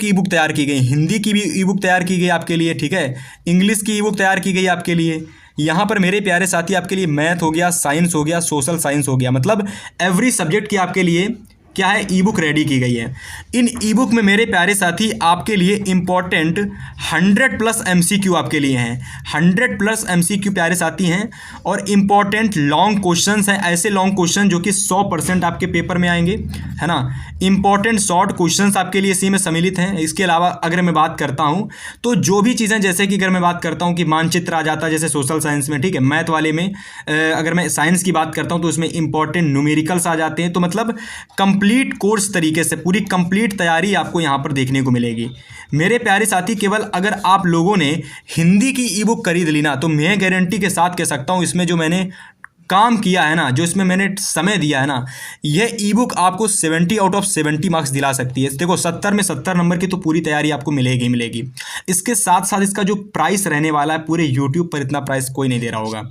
ई बुक तैयार की गई। हिंदी की भी ई बुक तैयार की गई आपके लिए, ठीक है। इंग्लिश की ई बुक तैयार की गई आपके लिए। यहाँ पर मेरे प्यारे साथी आपके लिए मैथ हो गया, साइंस हो गया, सोशल साइंस हो गया, मतलब एवरी सब्जेक्ट की आपके लिए क्या है, ई बुक रेडी की गई है। इन ई बुक में मेरे प्यारे साथी आपके लिए इंपॉर्टेंट 100+ MCQ आपके लिए हैं, 100+ MCQ प्यारे साथी हैं। और इंपॉर्टेंट लॉन्ग क्वेश्चंस हैं, ऐसे लॉन्ग क्वेश्चन जो कि 100% आपके पेपर में आएंगे, है ना। इंपॉर्टेंट शॉर्ट क्वेश्चंस आपके लिए इसी में सम्मिलित हैं। इसके अलावा अगर मैं बात करता हूँ तो जो भी चीज़ें, जैसे कि अगर मैं बात करता हूँ कि मानचित्र आ जाता है जैसे सोशल साइंस में, ठीक है। मैथ वाले में अगर मैं साइंस की बात करता हूँ तो उसमें इंपॉर्टेंट न्यूमेरिकल्स आ जाते हैं। तो मतलब कंप्लीट कोर्स तरीके से पूरी कंप्लीट तैयारी आपको यहाँ पर देखने को मिलेगी मेरे प्यारे साथी। केवल अगर आप लोगों ने हिंदी की ई बुक खरीद ली ना, तो मैं गारंटी के साथ कह सकता हूँ इसमें जो मैंने काम किया है ना, जो इसमें मैंने समय दिया है ना, यह ई बुक आपको 70 आउट ऑफ 70 मार्क्स दिला सकती है। देखो 70 में 70 नंबर की तो पूरी तैयारी आपको मिलेगी। इसके साथ साथ इसका जो प्राइस रहने वाला है, पूरे यूट्यूब पर इतना प्राइस कोई नहीं दे रहा होगा।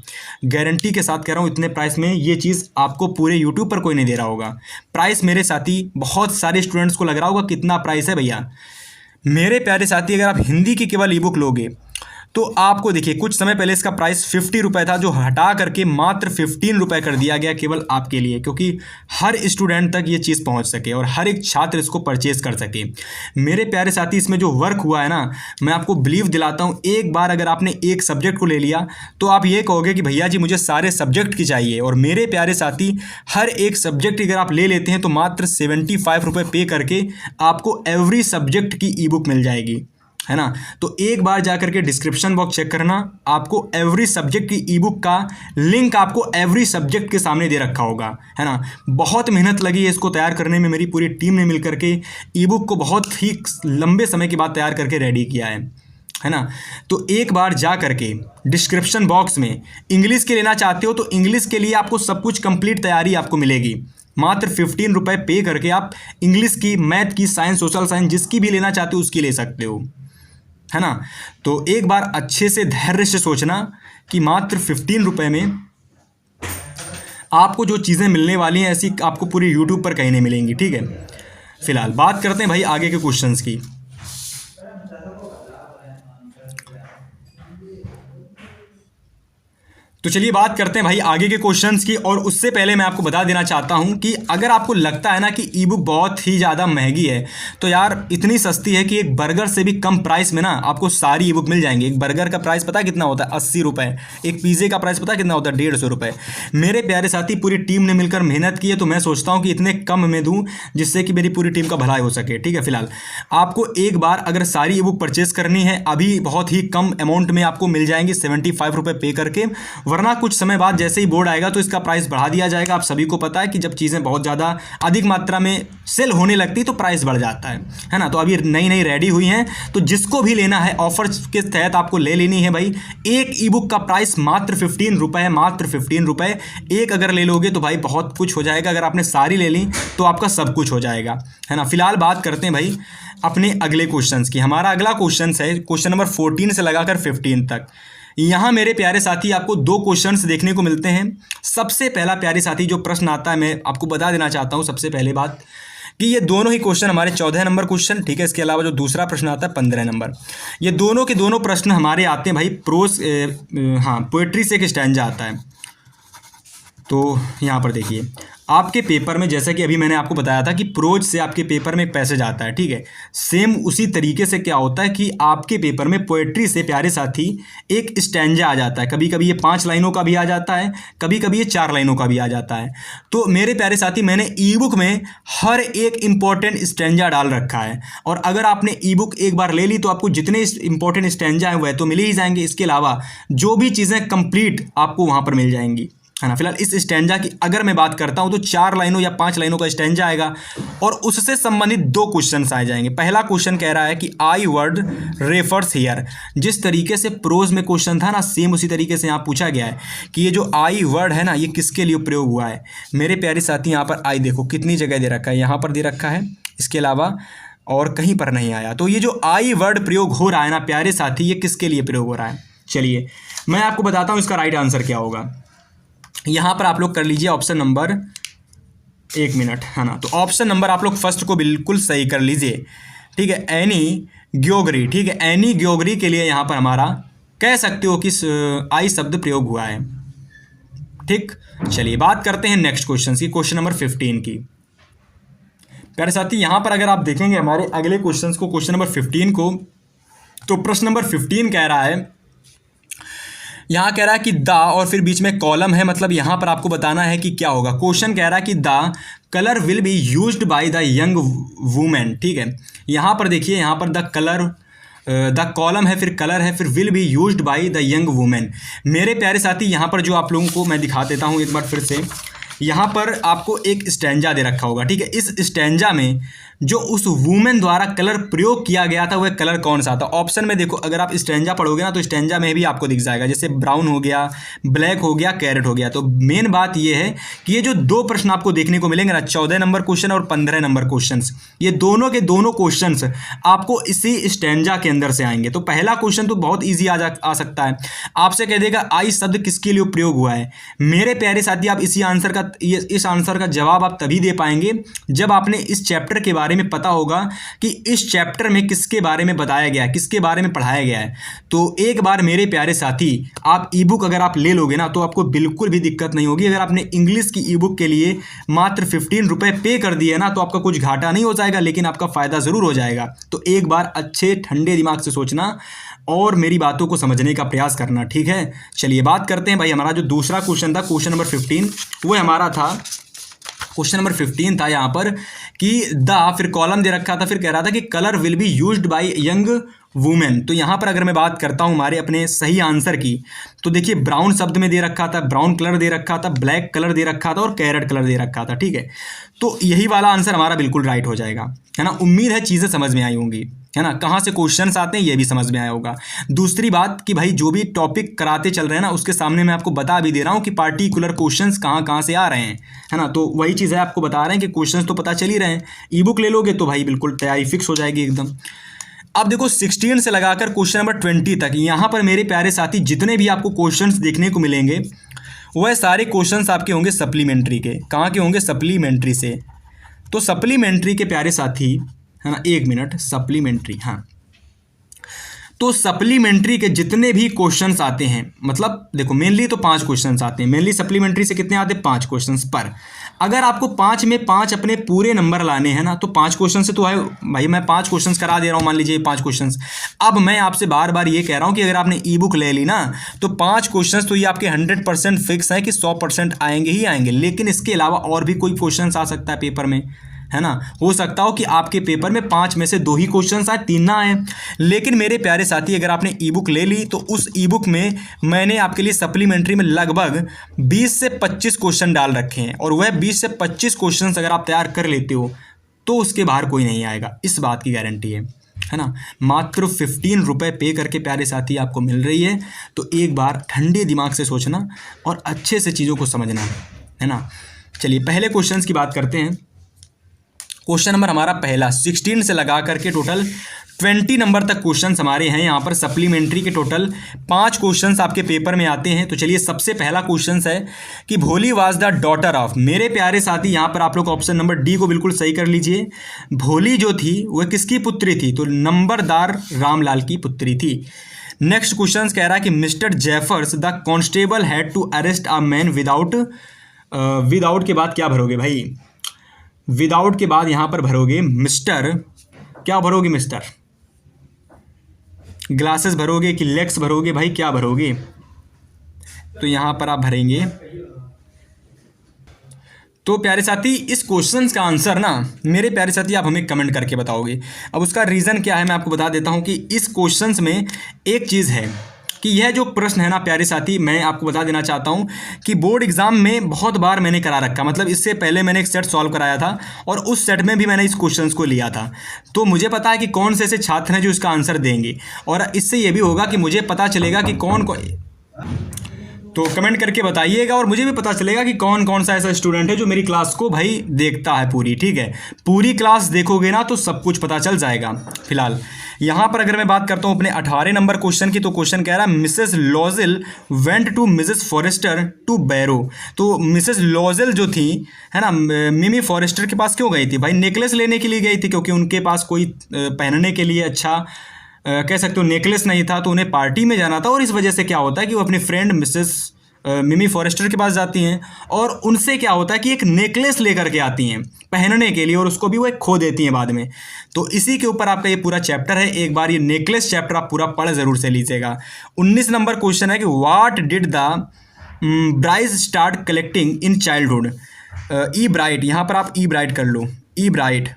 गारंटी के साथ कह रहा हूँ, इतने प्राइस में ये चीज़ आपको पूरे यूट्यूब पर कोई नहीं दे रहा होगा। प्राइस मेरे साथी बहुत सारे स्टूडेंट्स को लग रहा होगा कितना प्राइस है भैया। मेरे प्यारे साथी, अगर आप हिंदी की केवल ई बुक लोगे तो आपको देखिए कुछ समय पहले इसका प्राइस 50 रुपये था, जो हटा करके मात्र 15 रुपये कर दिया गया केवल आपके लिए, क्योंकि हर स्टूडेंट तक ये चीज़ पहुंच सके और हर एक छात्र इसको परचेज कर सके। मेरे प्यारे साथी, इसमें जो वर्क हुआ है ना, मैं आपको बिलीव दिलाता हूँ, एक बार अगर आपने एक सब्जेक्ट को ले लिया तो आप ये कहोगे कि भैया जी मुझे सारे सब्जेक्ट की चाहिए। और मेरे प्यारे साथी, हर एक सब्जेक्ट अगर आप ले लेते हैं तो मात्र 75 रुपये पे करके आपको एवरी सब्जेक्ट की ई बुक मिल जाएगी, है ना। तो एक बार जा करके डिस्क्रिप्शन बॉक्स चेक करना, आपको एवरी सब्जेक्ट की ई बुक का लिंक आपको एवरी सब्जेक्ट के सामने दे रखा होगा, है ना। बहुत मेहनत लगी है इसको तैयार करने में, मेरी पूरी टीम ने मिल करके ई बुक को बहुत ही लंबे समय के बाद तैयार करके रेडी किया है ना। तो एक बार जा करके डिस्क्रिप्शन बॉक्स में इंग्लिश के लेना चाहते हो तो इंग्लिश के लिए आपको सब कुछ कंप्लीट तैयारी आपको मिलेगी। मात्र 15 रुपये पे करके आप इंग्लिश की, मैथ की, साइंस, सोशल साइंस जिसकी भी लेना चाहते हो उसकी ले सकते हो, है ना। तो एक बार अच्छे से धैर्य से सोचना कि मात्र 15 रुपये में आपको जो चीज़ें मिलने वाली हैं ऐसी आपको पूरी यूट्यूब पर कहीं नहीं मिलेंगी, ठीक है। फिलहाल बात करते हैं भाई आगे के क्वेश्चंस की। तो चलिए बात करते हैं भाई आगे के क्वेश्चंस की। और उससे पहले मैं आपको बता देना चाहता हूं कि अगर आपको लगता है ना कि ई बुक बहुत ही ज़्यादा महंगी है, तो यार इतनी सस्ती है कि एक बर्गर से भी कम प्राइस में ना आपको सारी ई बुक मिल जाएंगी। एक बर्गर का प्राइस पता कितना होता है? 80 रुपये। एक पिज़्ज़े का प्राइस पता कितना होता है? 150 रुपये। मेरे प्यारे साथी, पूरी टीम ने मिलकर मेहनत की है, तो मैं सोचता हूँ कि इतने कम में दूँ जिससे कि मेरी पूरी टीम का भलाई हो सके, ठीक है। फिलहाल आपको एक बार अगर सारी ई बुक परचेज करनी है, अभी बहुत ही कम अमाउंट में आपको मिल जाएंगी 75 रुपये पे करके, वरना कुछ समय बाद जैसे ही बोर्ड आएगा तो इसका प्राइस बढ़ा दिया जाएगा। आप सभी को पता है कि जब चीज़ें बहुत ज़्यादा अधिक मात्रा में सेल होने लगती तो प्राइस बढ़ जाता है ना। तो अभी नई रेडी हुई हैं, तो जिसको भी लेना है ऑफर के तहत आपको ले लेनी है भाई। एक ई बुक का प्राइस मात्र 15 रुपये है, मात्र 15 रुपये। एक अगर ले लोगे तो भाई बहुत कुछ हो जाएगा। अगर आपने सारी ले ली तो आपका सब कुछ हो जाएगा, है ना। फिलहाल बात करते हैं भाई अपने अगले क्वेश्चन की। हमारा अगला क्वेश्चन है क्वेश्चन नंबर 14 से लगाकर 15 तक। यहाँ मेरे प्यारे साथी आपको दो क्वेश्चंस देखने को मिलते हैं। सबसे पहला प्यारे साथी जो प्रश्न आता है, मैं आपको बता देना चाहता हूँ सबसे पहले बात कि ये दोनों ही क्वेश्चन हमारे 14 नंबर क्वेश्चन, ठीक है। इसके अलावा जो दूसरा प्रश्न आता है 15 नंबर, ये दोनों के दोनों प्रश्न हमारे आते हैं भाई प्रोज पोएट्री से एक स्टैंजा आता है। तो यहाँ पर देखिए आपके पेपर में, जैसा कि अभी मैंने आपको बताया था कि प्रोज से आपके पेपर में एक पैसेज आता है, ठीक है। सेम उसी तरीके से क्या होता है कि आपके पेपर में पोएट्री से प्यारे साथी एक स्टैंजा आ जाता है। कभी कभी ये 5 लाइनों का भी आ जाता है, कभी कभी ये 4 लाइनों का भी आ जाता है। तो मेरे प्यारे साथी मैंने ई बुक में हर एक इंपॉर्टेंट स्टैंजा डाल रखा है, और अगर आपने ई बुक एक बार ले ली तो आपको जितने इंपॉर्टेंट स्टैंजा हैं वह तो मिल ही जाएंगे। इसके अलावा जो भी चीज़ें कंप्लीट आपको वहाँ पर मिल जाएंगी, है ना। फिलहाल इस स्टैंजा की अगर मैं बात करता हूं तो 4 लाइनों या 5 लाइनों का स्टैंजा आएगा और उससे संबंधित 2 क्वेश्चंस आ जाएंगे। पहला क्वेश्चन कह रहा है कि आई वर्ड रेफर्स हियर। जिस तरीके से प्रोज में क्वेश्चन था ना, सेम उसी तरीके से यहाँ पूछा गया है कि ये जो आई वर्ड है ना, ये किसके लिए प्रयोग हुआ है। मेरे प्यारे साथी यहाँ पर आई देखो कितनी जगह दे रखा है, यहाँ पर दे रखा है, इसके अलावा और कहीं पर नहीं आया। तो ये जो आई वर्ड प्रयोग हो रहा है ना प्यारे साथी, ये किसके लिए प्रयोग हो रहा है। चलिए मैं आपको बताता हूँ इसका राइट आंसर क्या होगा। यहाँ पर आप लोग कर लीजिए ऑप्शन नंबर, 1 मिनट, है ना। तो ऑप्शन नंबर आप लोग फर्स्ट को बिल्कुल सही कर लीजिए, ठीक है। एनी ग्योगरी, ठीक है। एनी ग्योगरी के लिए यहाँ पर हमारा कह सकते हो कि आई शब्द प्रयोग हुआ है, ठीक। चलिए बात करते हैं नेक्स्ट क्वेश्चन की, क्वेश्चन नंबर 15 की। प्यारे साथी यहाँ पर अगर आप देखेंगे हमारे अगले क्वेश्चन को, क्वेश्चन नंबर 15 को, तो प्रश्न नंबर 15 कह रहा है, यहाँ कह रहा है कि द और फिर बीच में कॉलम है, मतलब यहाँ पर आपको बताना है कि क्या होगा। क्वेश्चन कह रहा है कि the colour will be used by the young women, ठीक है। यहाँ पर देखिए, यहाँ पर द कलर, द कॉलम है, फिर कलर है, फिर will be used by the young women. मेरे प्यारे साथी यहाँ पर जो आप लोगों को मैं दिखा देता हूँ एक बार फिर से, यहाँ पर आपको एक स्टैंजा दे रखा होगा, ठीक है। इस स्टैंजा में जो उस वुमेन द्वारा कलर प्रयोग किया गया था वह कलर कौन सा था। ऑप्शन में देखो, अगर आप स्टैंजा पढ़ोगे ना तो स्टैंजा में भी आपको दिख जाएगा, जैसे ब्राउन हो गया, ब्लैक हो गया, कैरेट हो गया। तो मेन बात यह है कि ये जो 2 प्रश्न आपको देखने को मिलेंगे ना, 14 नंबर क्वेश्चन और 15 नंबर क्वेश्चन, ये दोनों के दोनों क्वेश्चन आपको इसी स्टैंजा के अंदर से आएंगे। तो पहला क्वेश्चन तो बहुत ईजी आ सकता है, आपसे कह देगा आई शब्द किसके लिए प्रयोग हुआ है। मेरे प्यारे साथी आप इस आंसर का जवाब आप तभी दे पाएंगे जब आपने इस चैप्टर के बारे में पता होगा कि इस चैप्टर में किसके बारे में बताया गया है, किसके बारे में पढ़ाया गया है। तो एक बार मेरे प्यारे साथी आप ई बुक अगर आप ले लोगे ना तो आपको बिल्कुल भी दिक्कत नहीं होगी। अगर आपने इंग्लिश की ई बुक के लिए मात्र 15 रुपये पे कर दिए ना तो आपका कुछ घाटा नहीं हो जाएगा, लेकिन आपका फ़ायदा ज़रूर हो जाएगा। तो एक बार अच्छे ठंडे दिमाग से सोचना और मेरी बातों को समझने का प्रयास करना, ठीक है। चलिए बात करते हैं भाई, हमारा जो दूसरा क्वेश्चन था, क्वेश्चन नंबर 15, वो हमारा था, क्वेश्चन नंबर 15 था यहाँ पर कि द फिर कॉलम दे रखा था, फिर कह रहा था कि colour will be used by young women. तो यहाँ पर अगर मैं बात करता हूँ हमारे अपने सही आंसर की, तो देखिए ब्राउन शब्द में दे रखा था, ब्राउन कलर दे रखा था, ब्लैक कलर दे रखा था और कैरेट कलर दे रखा था, ठीक है। तो यही वाला आंसर हमारा बिल्कुल राइट हो जाएगा, है ना। उम्मीद है चीज़ें समझ में आई होंगी, है ना। कहाँ से क्वेश्चंस आते हैं ये भी समझ में आया होगा। दूसरी बात कि भाई जो भी टॉपिक कराते चल रहे हैं ना, उसके सामने मैं आपको बता भी दे रहा हूँ कि पार्टिकुलर क्वेश्चंस कहाँ कहाँ से आ रहे हैं, है ना। तो वही चीज़ है, आपको बता रहे हैं कि क्वेश्चंस तो पता चल ही रहे हैं। ई बुक ले लोगे तो भाई बिल्कुल तैयारी फिक्स हो जाएगी एकदम। अब देखो 16 से लगाकर क्वेश्चन नंबर 20 तक, यहाँ पर मेरे प्यारे साथी जितने भी आपको क्वेश्चंस देखने को मिलेंगे वह सारे क्वेश्चंस आपके होंगे सप्लीमेंट्री के। कहाँ के होंगे? सप्लीमेंट्री से। तो सप्लीमेंट्री के प्यारे साथी, है ना, 1 मिनट, सप्लीमेंट्री, हाँ। तो सप्लीमेंट्री के जितने भी क्वेश्चंस आते हैं, मतलब देखो मेनली तो 5 क्वेश्चंस आते हैं, मेनली सप्लीमेंट्री से कितने आते हैं? 5 क्वेश्चंस पर। अगर आपको 5 में 5 अपने पूरे नंबर लाने हैं ना, तो 5 क्वेश्चन से तो है भाई, मैं 5 क्वेश्चंस करा दे रहा हूँ, मान लीजिए 5 क्वेश्चंस। अब मैं आपसे बार बार ये कह रहा हूँ कि अगर आपने ई बुक ले ली ना तो 5 क्वेश्चंस तो ये आपके 100% फिक्स है कि 100% आएंगे ही आएंगे। लेकिन इसके अलावा और भी कोई क्वेश्चंस आ सकता है पेपर में, है ना। हो सकता हो कि आपके पेपर में 5 में से 2 ही क्वेश्चंस आए, 3 ना आए। लेकिन मेरे प्यारे साथी अगर आपने ई बुक ले ली तो उस ई बुक में मैंने आपके लिए सप्लीमेंट्री में लगभग 20 से 25 क्वेश्चन डाल रखे हैं, और वह 20 से 25 क्वेश्चंस अगर आप तैयार कर लेते हो तो उसके बाहर कोई नहीं आएगा, इस बात की गारंटी है ना। मात्र 15 रुपये पे करके प्यारे साथी आपको मिल रही है। तो एक बार ठंडे दिमाग से सोचना और अच्छे से चीज़ों को समझना, है ना। चलिए पहले क्वेश्चन की बात करते हैं। क्वेश्चन नंबर हमारा पहला 16 से लगा करके टोटल 20 नंबर तक क्वेश्चंस हमारे हैं यहाँ पर सप्लीमेंट्री के। टोटल 5 क्वेश्चंस आपके पेपर में आते हैं। तो चलिए सबसे पहला क्वेश्चंस है कि भोली वाज द डॉटर ऑफ। मेरे प्यारे साथी यहाँ पर आप लोग ऑप्शन नंबर डी को बिल्कुल सही कर लीजिए। भोली जो थी वह किसकी पुत्री थी? तो नंबरदार रामलाल की पुत्री थी। नेक्स्ट क्वेश्चन कह रहा है कि mister Jeffers the constable had to arrest a man without. Without के बाद क्या भरोगे भाई? विदाउट के बाद यहाँ पर भरोगे मिस्टर, क्या भरोगे मिस्टर? ग्लासेस भरोगे कि लेग्स भरोगे भाई, क्या भरोगे? तो यहां पर आप भरेंगे। तो प्यारे साथी इस क्वेश्चन का आंसर ना मेरे प्यारे साथी आप हमें कमेंट करके बताओगे। अब उसका रीज़न क्या है मैं आपको बता देता हूं कि इस क्वेश्चन में एक चीज़ है कि यह जो प्रश्न है ना प्यारे साथी, मैं आपको बता देना चाहता हूं कि बोर्ड एग्जाम में बहुत बार मैंने करा रखा, मतलब इससे पहले मैंने एक सेट सॉल्व कराया था और उस सेट में भी मैंने इस क्वेश्चंस को लिया था। तो मुझे पता है कि कौन से ऐसे छात्र हैं जो इसका आंसर देंगे, और इससे ये भी होगा कि मुझे पता चलेगा कि कौन कौन। तो कमेंट करके बताइएगा और मुझे भी पता चलेगा कि कौन कौन सा ऐसा स्टूडेंट है जो मेरी क्लास को भाई देखता है पूरी। ठीक है, पूरी क्लास देखोगे ना तो सब कुछ पता चल जाएगा। फिलहाल यहाँ पर अगर मैं बात करता हूँ अपने 18 नंबर क्वेश्चन की, तो क्वेश्चन कह रहा है Mrs Lozell went to Mrs Forrester to borrow. तो मिसेस लॉजेल जो थी है ना, मिमी फॉरेस्टर के पास क्यों गई थी भाई? नेकलेस लेने के लिए गई थी, क्योंकि उनके पास कोई पहनने के लिए अच्छा कह सकते हो नेकलेस नहीं था, तो उन्हें पार्टी में जाना था। और इस वजह से क्या होता है कि वो अपनी फ्रेंड मिसेस मिमी फॉरेस्टर के पास जाती हैं और उनसे क्या होता है कि एक नेकलेस लेकर के आती हैं पहनने के लिए, और उसको भी वो एक खो देती हैं बाद में। तो इसी के ऊपर आपका ये पूरा चैप्टर है। एक बार ये नेकलेस चैप्टर आप पूरा पढ़ जरूर से लीजिएगा। 19 नंबर क्वेश्चन है कि what did the bride start collecting in childhood. E bright, यहाँ पर आप ई ब्राइट कर लो। ई ब्राइट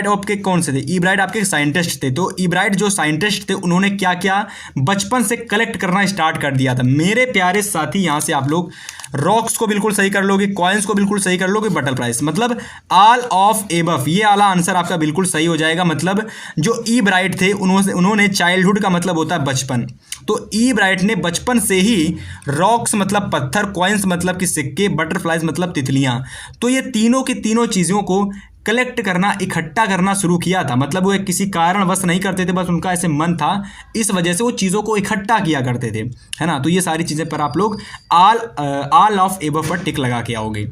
आपके कौन से थे? ई ब्राइट आपके साइंटिस्ट थे। तो ई ब्राइट जो साइंटिस्ट थे उन्होंने क्या क्या बचपन से कलेक्ट करना स्टार्ट कर दिया था। मेरे प्यारे साथी यहाँ से आप लोग रॉक्स को बिल्कुल सही कर लोगे, कॉइन्स को बिल्कुल सही कर लोगे, बटल प्राइस, मतलब ऑल ऑफ एबव, ये वाला आंसर आपका बिल्कुल सही हो जाएगा। मतलब जो ई ब्राइट थे उन्होंने चाइल्डहुड का मतलब होता है बचपन, तो ई ब्राइट ने बचपन से ही रॉक्स मतलब पत्थर, कॉइन्स मतलब कि सिक्के, बटरफ्लाइज मतलब तितलियाँ, तो ये तीनों की तीनों चीज़ों को कलेक्ट करना, इकट्ठा करना शुरू किया था। मतलब वो किसी कारणवश नहीं करते थे, बस उनका ऐसे मन था, इस वजह से वो चीज़ों को इकट्ठा किया करते थे, है ना। तो ये सारी चीज़ें पर आप लोग ऑल ऑफ एबव पर टिक लगा के आओगे।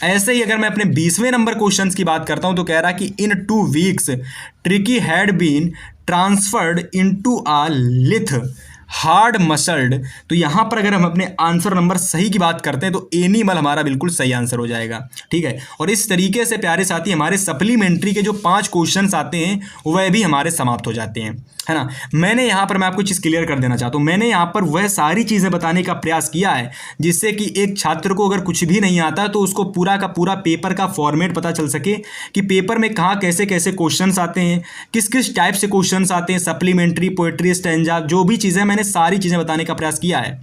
ऐसे ही अगर मैं अपने 20वें नंबर क्वेश्चन की बात करता हूं तो कह रहा कि in 2 weeks tricky had been transferred into a lithe hard muscled. तो यहाँ पर अगर हम अपने आंसर नंबर सही की बात करते हैं तो एनिमल हमारा बिल्कुल सही आंसर हो जाएगा। ठीक है, और इस तरीके से प्यारे साथी हमारे सप्लीमेंट्री के जो 5 क्वेश्चंस आते हैं वह भी हमारे समाप्त हो जाते हैं, है ना। मैंने यहाँ पर मैं आपको चीज़ क्लियर कर देना चाहता हूँ, मैंने यहाँ पर वह सारी चीज़ें बताने का प्रयास किया है जिससे कि एक छात्र को अगर कुछ भी नहीं आता तो उसको पूरा का पूरा पेपर का फॉर्मेट पता चल सके कि पेपर में कहाँ कैसे कैसे क्वेश्चंस आते हैं, किस किस टाइप से क्वेश्चंस आते हैं, सप्लीमेंट्री, पोएट्री, स्टैंजा, जो भी चीज़ें मैंने सारी चीज़ें बताने का प्रयास किया है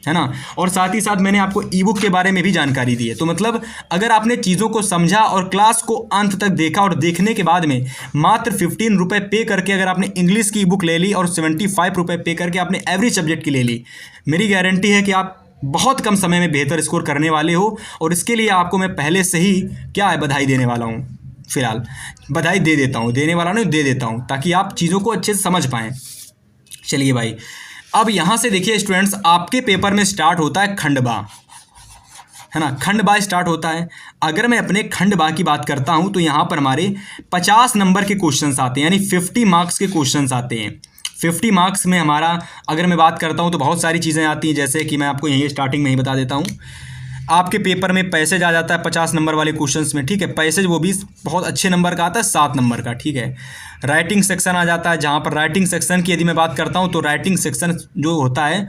ना। और साथ ही साथ मैंने आपको ई बुक के बारे में भी जानकारी दी है। तो मतलब अगर आपने चीज़ों को समझा और क्लास को अंत तक देखा और देखने के बाद में मात्र 15 रुपये पे करके अगर आपने इंग्लिश की ई बुक ले ली और 75 रुपये पे करके आपने एवरी सब्जेक्ट की ले ली, मेरी गारंटी है कि आप बहुत कम समय में बेहतर स्कोर करने वाले हो। और इसके लिए आपको मैं पहले से ही क्या है बधाई देने वाला हूँ। फिलहाल बधाई दे देता हूँ, देने वाला नहीं दे देता हूँ, ताकि आप चीज़ों को अच्छे से समझ पाएँ। चलिए भाई, अब यहाँ से देखिए स्टूडेंट्स, आपके पेपर में स्टार्ट होता है खंडबा, है ना, खंडबा स्टार्ट होता है। अगर मैं अपने खंडबा की बात करता हूँ तो यहाँ पर हमारे 50 नंबर के क्वेश्चंस आते हैं, यानी 50 मार्क्स के क्वेश्चंस आते हैं। 50 मार्क्स में हमारा अगर मैं बात करता हूँ तो बहुत सारी चीज़ें आती हैं, जैसे कि मैं आपको यहीं स्टार्टिंग में ही बता देता हूँ। आपके पेपर में पैसेज आ जाता है 50 नंबर वाले क्वेश्चंस में, ठीक है, पैसेज वो भी बहुत अच्छे नंबर का आता है, 7 नंबर का, ठीक है। राइटिंग सेक्शन आ जाता है, जहाँ पर राइटिंग सेक्शन की यदि मैं बात करता हूँ तो राइटिंग सेक्शन जो होता है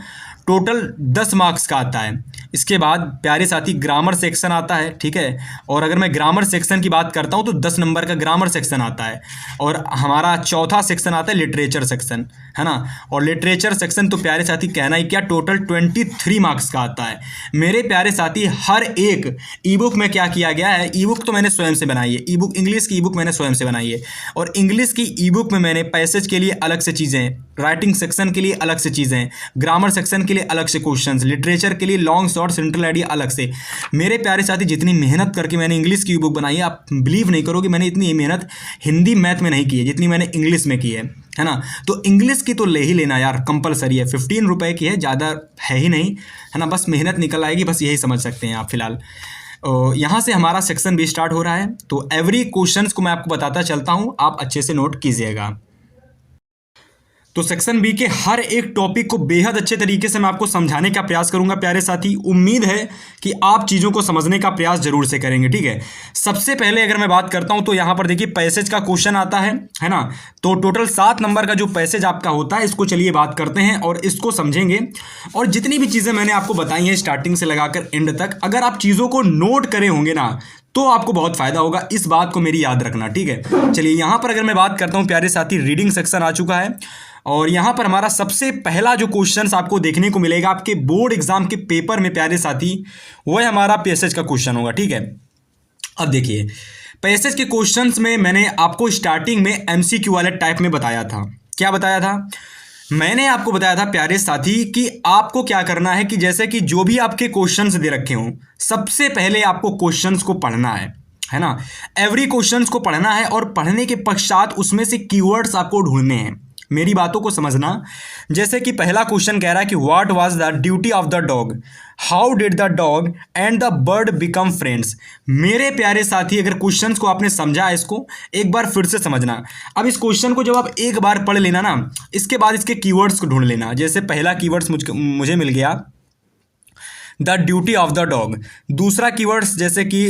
टोटल 10 मार्क्स का आता है। इसके बाद प्यारे साथी ग्रामर सेक्शन आता है, ठीक है, और अगर मैं ग्रामर सेक्शन की बात करता हूँ तो 10 नंबर का ग्रामर सेक्शन आता है। और हमारा चौथा सेक्शन आता है लिटरेचर सेक्शन, है ना। और लिटरेचर सेक्शन तो प्यारे साथी कहना ही क्या, टोटल 23 मार्क्स का आता है। मेरे प्यारे साथी हर एक ई बुक में क्या किया गया है, ई बुक तो मैंने स्वयं से बनाई है, ई बुक इंग्लिश की ई बुक मैंने स्वयं से बनाई है, और इंग्लिश की ई बुक में मैंने पैसेज के लिए अलग से चीज़ें, राइटिंग सेक्शन के लिए अलग से चीज़ें, ग्रामर सेक्शन के लिए अलग से क्वेश्चंस, लिटरेचर के लिए लॉन्ग शॉर्ट और सेंट्रल आइडिया अलग से। मेरे प्यारे साथी, जितनी मेहनत करके मैंने इंग्लिश की बुक बनाई है, आप बिलीव नहीं करोगे मैंने इतनी मेहनत हिंदी मैथ में नहीं की है जितनी मैंने इंग्लिश में की है ना। तो इंग्लिश की तो ले ही लेना यार, कंपलसरी है। 15 रुपये की है, ज़्यादा है ही नहीं, है ना। बस मेहनत निकल आएगी, बस यही समझ सकते हैं आप फिलहाल। यहाँ से हमारा सेक्शन भी स्टार्ट हो रहा है, तो एवरी क्वेश्चंस को मैं आपको बताता चलता हूँ, आप अच्छे से नोट कीजिएगा। तो सेक्शन बी के हर एक टॉपिक को बेहद अच्छे तरीके से मैं आपको समझाने का प्रयास करूंगा प्यारे साथी। उम्मीद है कि आप चीज़ों को समझने का प्रयास जरूर से करेंगे, ठीक है। सबसे पहले अगर मैं बात करता हूं तो यहाँ पर देखिए पैसेज का क्वेश्चन आता है ना। तो टोटल 7 नंबर का जो पैसेज आपका होता है, इसको चलिए बात करते हैं और इसको समझेंगे। और जितनी भी चीज़ें मैंने आपको बताई हैं स्टार्टिंग से लगाकर एंड तक, अगर आप चीज़ों को नोट करे होंगे ना तो आपको बहुत फायदा होगा, इस बात को मेरी याद रखना, ठीक है। चलिए यहाँ पर अगर मैं बात करता हूँ प्यारे साथी, रीडिंग सेक्शन आ चुका है और यहाँ पर हमारा सबसे पहला जो क्वेश्चन आपको देखने को मिलेगा आपके बोर्ड एग्जाम के पेपर में प्यारे साथी, वह हमारा पैसेज का क्वेश्चन होगा, ठीक है। अब देखिए पैसेज के क्वेश्चंस में मैंने आपको स्टार्टिंग में एमसीक्यू वाले टाइप में बताया था। क्या बताया था? मैंने आपको बताया था प्यारे साथी कि आपको क्या करना है कि जैसे कि जो भी आपके क्वेश्चंस दे रखे हों, सबसे पहले आपको क्वेश्चंस को पढ़ना है ना। एवरी क्वेश्चंस को पढ़ना है और पढ़ने के पश्चात उसमें से कीवर्ड्स आपको ढूंढने हैं। मेरी बातों को समझना। जैसे कि पहला क्वेश्चन कह रहा है कि what was the duty of the dog, how did the dog and the bird become friends. मेरे प्यारे साथी, अगर क्वेश्चंस को आपने समझा, इसको एक बार फिर से समझना। अब इस क्वेश्चन को जब आप एक बार पढ़ लेना ना, इसके बाद इसके कीवर्ड्स को ढूंढ लेना। जैसे पहला कीवर्ड्स मुझे मिल गया the duty of the dog, दूसरा कीवर्ड्स जैसे कि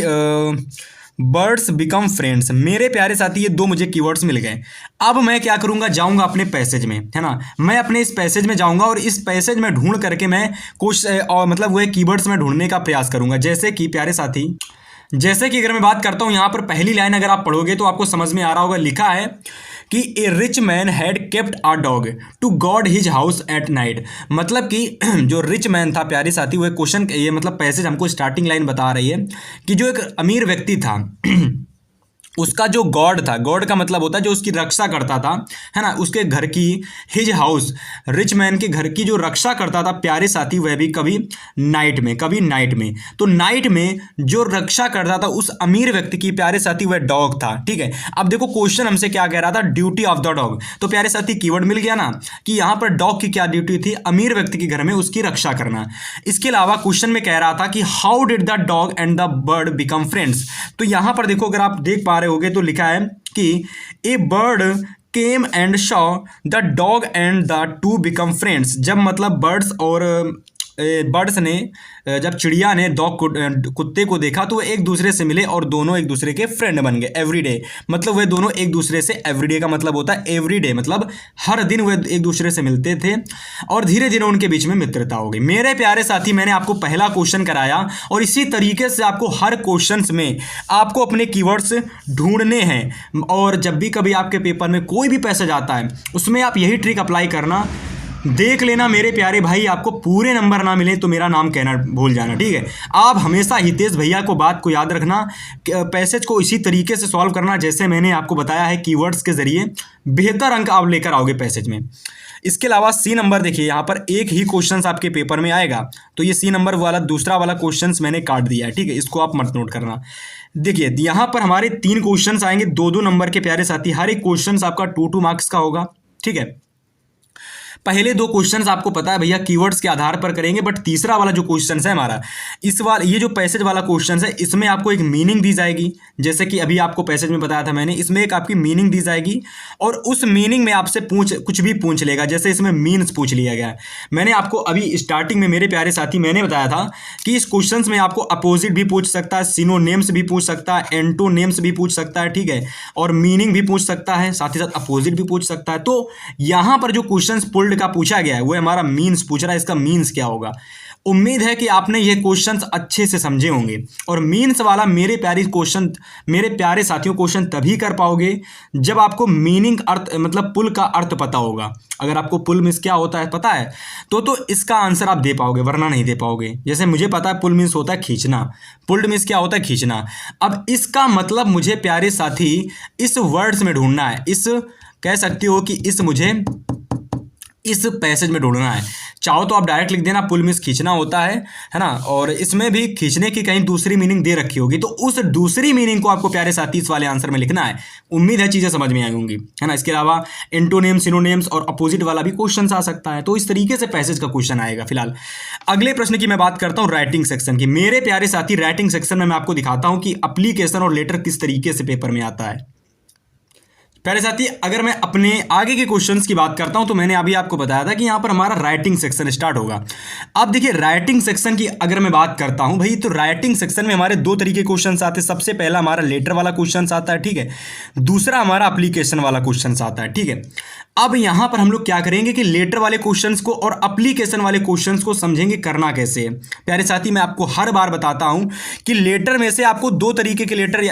बर्ड्स बिकम फ्रेंड्स। मेरे प्यारे साथी, ये 2 मुझे कीवर्ड्स मिल गए। अब मैं क्या करूंगा, जाऊंगा अपने पैसेज में, है ना। मैं अपने इस पैसेज में जाऊंगा और इस पैसेज में ढूंढ करके मैं कुछ और मतलब वह कीवर्ड्स में ढूंढने का प्रयास करूंगा। जैसे कि प्यारे साथी, जैसे कि अगर मैं बात करता हूं यहाँ पर पहली लाइन अगर आप पढ़ोगे तो आपको समझ में आ रहा होगा, लिखा है कि a rich man had kept a dog to guard his house at night. मतलब कि जो रिच मैन था प्यारे साथी, वो क्वेश्चन, ये मतलब पैसेज हमको स्टार्टिंग लाइन बता रही है कि जो एक अमीर व्यक्ति था उसका जो गॉड था, गॉड का मतलब होता है जो उसकी रक्षा करता था, है ना, उसके घर की, हिज हाउस, रिच मैन के घर की जो रक्षा करता था प्यारे साथी, वह भी कभी नाइट में। तो नाइट में जो रक्षा करता था उस अमीर व्यक्ति की प्यारे साथी, वह डॉग था, ठीक है। अब देखो क्वेश्चन हमसे क्या कह रहा था, ड्यूटी ऑफ द डॉग। तो प्यारे साथी कीवर्ड मिल गया ना कि यहाँ पर डॉग की क्या ड्यूटी थी, अमीर व्यक्ति के घर में उसकी रक्षा करना। इसके अलावा क्वेश्चन में कह रहा था कि how did the dog and the bird become friends. तो यहाँ पर देखो, अगर आप देख पा रहे होगे तो लिखा है कि a bird came and saw the dog and the two become friends. जब मतलब बर्ड्स ने, जब चिड़िया ने कुत्ते को देखा तो वे एक दूसरे से मिले और दोनों एक दूसरे के फ्रेंड बन गए। एवरीडे मतलब वे दोनों एक दूसरे से, एवरीडे का मतलब होता है एवरीडे, मतलब हर दिन वे एक दूसरे से मिलते थे और धीरे धीरे उनके बीच में मित्रता हो गई। मेरे प्यारे साथी, मैंने आपको पहला क्वेश्चन कराया और इसी तरीके से आपको हर क्वेश्चन में आपको अपने कीवर्ड्स ढूंढने हैं। और जब भी कभी आपके पेपर में कोई भी पैसेज आता है उसमें आप यही ट्रिक अप्लाई करना। देख लेना मेरे प्यारे भाई, आपको पूरे नंबर ना मिले तो मेरा नाम कहना भूल जाना, ठीक है। आप हमेशा हितेश भैया को बात को याद रखना, पैसेज को इसी तरीके से सॉल्व करना जैसे मैंने आपको बताया है, कीवर्ड्स के जरिए बेहतर अंक आप लेकर आओगे पैसेज में। इसके अलावा सी नंबर देखिए, यहाँ पर एक ही क्वेश्चन आपके पेपर में आएगा, तो ये सी नंबर वाला दूसरा वाला क्वेश्चन मैंने काट दिया है, ठीक है। इसको आप मत नोट करना। देखिए यहाँ पर हमारे 3 क्वेश्चन आएंगे 2-2 नंबर के प्यारे साथी। हर एक क्वेश्चन आपका 2-2 मार्क्स का होगा, ठीक है। पहले 2 क्वेश्चंस आपको पता है भैया कीवर्ड्स के आधार पर करेंगे, बट तीसरा वाला जो क्वेश्चन है हमारा, ये जो पैसेज वाला क्वेश्चन है, इसमें आपको एक मीनिंग दी जाएगी। जैसे कि अभी आपको पैसेज में बताया था मैंने, इसमें एक आपकी मीनिंग दी जाएगी और उस मीनिंग में आपसे कुछ भी पूछ लेगा। जैसे इसमें मीन्स पूछ लिया गया है। मैंने आपको अभी स्टार्टिंग में मेरे प्यारे साथी मैंने बताया था कि इस क्वेश्चन में आपको अपोजिट भी पूछ सकता है, सिनोनिम्स भी पूछ सकता है, एंटोनिम्स भी पूछ सकता है, ठीक है, और मीनिंग भी पूछ सकता है, साथ ही साथ अपोजिट भी पूछ सकता है। तो यहाँ पर जो क्वेश्चन पुल्ड का पूछा गया है वो हमारा मीन्स पूछ रहा है, इसका मीन्स क्या होगा। उम्मीद है कि आपने ये क्वेश्चंस अच्छे से समझे होंगे। और मीन्स वाला मेरे प्यारे साथियों क्वेश्चन तभी कर पाओगे जब आपको मीनिंग, अर्थ, मतलब पुल का अर्थ पता होगा। अगर आपको पुल मीन्स क्या होता है पता है तो इसका आंसर आप दे पाओगे, वरना नहीं दे पाओगे। जैसे मुझे पता है पुल मीन्स होता है खींचना, पुल्ड मीन्स क्या होता है खींचना। अब इसका मतलब मुझे प्यारे साथी इस वर्ड्स में ढूंढना है। इस कह सकते हो कि इस मुझे इस पैसेज में ढूंढना है। चाहो तो आप डायरेक्ट लिख देना पुल मिस खींचना होता है ना, और इसमें भी खींचने की कहीं दूसरी मीनिंग दे रखी होगी, तो उस दूसरी मीनिंग को आपको प्यारे साथी इस वाले आंसर में लिखना है। उम्मीद है चीज़ें समझ में आई होंगी, है ना। इसके अलावा एंटोनिम्स, सिनोनिम्स और अपोजिट वाला भी क्वेश्चन आ सकता है। तो इस तरीके से पैसेज का क्वेश्चन आएगा। फिलहाल अगले प्रश्न की मैं बात करता हूँ राइटिंग सेक्शन की। मेरे प्यारे साथी राइटिंग सेक्शन में मैं आपको दिखाता हूँ कि एप्लीकेशन और लेटर किस तरीके से पेपर में आता है। प्यारे साथी, अगर मैं अपने आगे के क्वेश्चंस की बात करता हूं तो मैंने अभी आपको बताया था कि यहां पर हमारा राइटिंग सेक्शन स्टार्ट होगा। अब देखिए राइटिंग सेक्शन की अगर मैं बात करता हूं भाई, तो राइटिंग सेक्शन में हमारे दो तरीके के क्वेश्चंस आते हैं। सबसे पहला हमारा लेटर वाला क्वेश्चंस आता है, ठीक है। दूसरा हमारा एप्लीकेशन वाला क्वेश्चंस आता है, ठीक है। अब यहां पर हम लोग क्या करेंगे कि लेटर वाले क्वेश्चंस को और एप्लीकेशन वाले क्वेश्चंस को समझेंगे करना कैसे है। प्यारे साथी, मैं आपको हर बार बताता हूं कि लेटर में से आपको दो तरीके के लेटर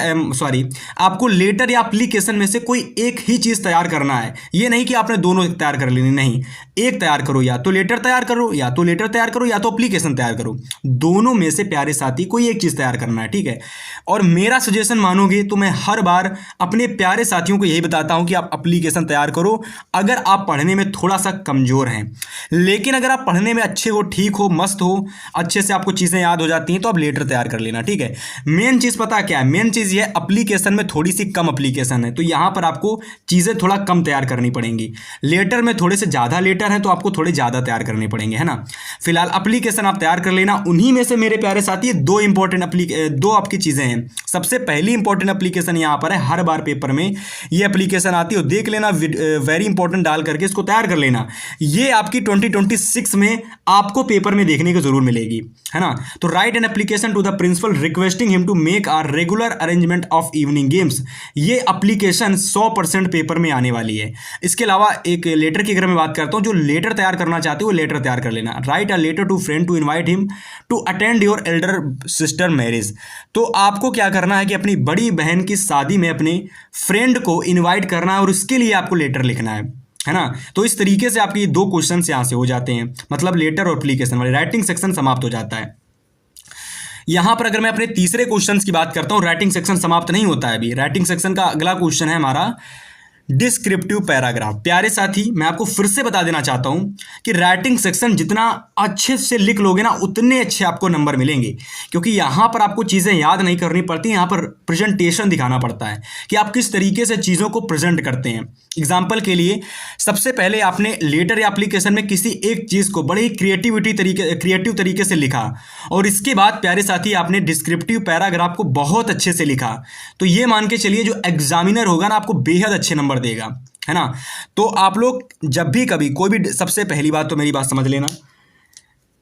आपको लेटर या एप्लीकेशन में से कोई एक ही चीज तैयार करना है। ये नहीं कि आपने दोनों तैयार कर लेनी, नहीं, एक तैयार करो, या तो लेटर तैयार करो, या तो लेटर तैयार करो, या तो एप्लीकेशन तैयार करो। दोनों में से प्यारे साथी कोई एक चीज तैयार करना है, ठीक है। और मेरा सजेशन मानोगे तो मैं हर बार अपने प्यारे साथियों को यही बताता हूं कि आप एप्लीकेशन तैयार करो अगर आप पढ़ने में थोड़ा सा कमजोर हैं। लेकिन अगर आप पढ़ने में अच्छे हो, ठीक हो, मस्त हो, अच्छे से आपको चीजें याद हो जाती हैं, तो आप लेटर तैयार कर लेना, ठीक है। मेन चीज पता क्या है? मेन चीज ये है एप्लीकेशन में थोड़ी सी कम एप्लीकेशन है, तो यहां पर आपको चीजें थोड़ा कम तैयार करनी पड़ेंगी। लेटर में थोड़े से ज्यादा लेटर हैं तो आपको थोड़े ज्यादा तैयार करने पड़ेंगे, है ना। फिलहाल एप्लीकेशन आप तैयार कर लेना। उन्हीं में से मेरे प्यारे साथी दो आपकी चीजें हैं। सबसे पहली इंपॉर्टेंट एप्लीकेशन यहां पर है, हर बार पेपर में ये एप्लीकेशन आती है, देख लेना, वेरी इंपॉर्टेंट डाल करके इसको तैयार कर लेना। ये आपकी 2026 में आपको पेपर में देखने को जरूर मिलेगी, है ना। तो write an application to the principal requesting him to make a regular arrangement of evening games. ये एप्लीकेशन 100% पेपर में आने वाली है। इसके अलावा एक लेटर की अगर मैं बात करता हूं, जो लेटर तैयार करना चाहते हो वो लेटर तैयार कर लेना। Write a letter to friend to invite him to attend your elder sister marriage. तो आपको क्या करना है कि अपनी बड़ी बहन की शादी में अपने फ्रेंड को इन्वाइट करना है और उसके लिए आपको लेटर लिखना है ना। तो इस तरीके से आपके ये दो क्वेश्चन यहां से हो जाते हैं, मतलब लेटर और एप्लीकेशन वाले। राइटिंग सेक्शन समाप्त हो जाता है। यहां पर अगर मैं अपने तीसरे क्वेश्चन की बात करता हूं, राइटिंग सेक्शन समाप्त नहीं होता है अभी। राइटिंग सेक्शन का अगला क्वेश्चन है हमारा डिस्क्रिप्टिव पैराग्राफ। प्यारे साथी, मैं आपको फिर से बता देना चाहता हूं कि राइटिंग सेक्शन जितना अच्छे से लिख लोगे ना, उतने अच्छे आपको नंबर मिलेंगे, क्योंकि यहां पर आपको चीजें याद नहीं करनी पड़ती, यहां पर प्रेजेंटेशन दिखाना पड़ता है कि आप किस तरीके से चीजों को प्रेजेंट करते हैं। एग्जाम्पल के लिए, सबसे पहले आपने लेटर या एप्लीकेशन में किसी एक चीज को बड़े ही क्रिएटिव तरीके से लिखा, और इसके बाद प्यारे साथी आपने डिस्क्रिप्टिव पैराग्राफ को बहुत अच्छे से लिखा, तो ये मान के चलिए जो एग्जामिनर होगा ना, आपको बेहद अच्छे नंबर देगा, है ना। तो आप लोग जब भी कभी कोई भी, सबसे पहली बात तो मेरी बात समझ लेना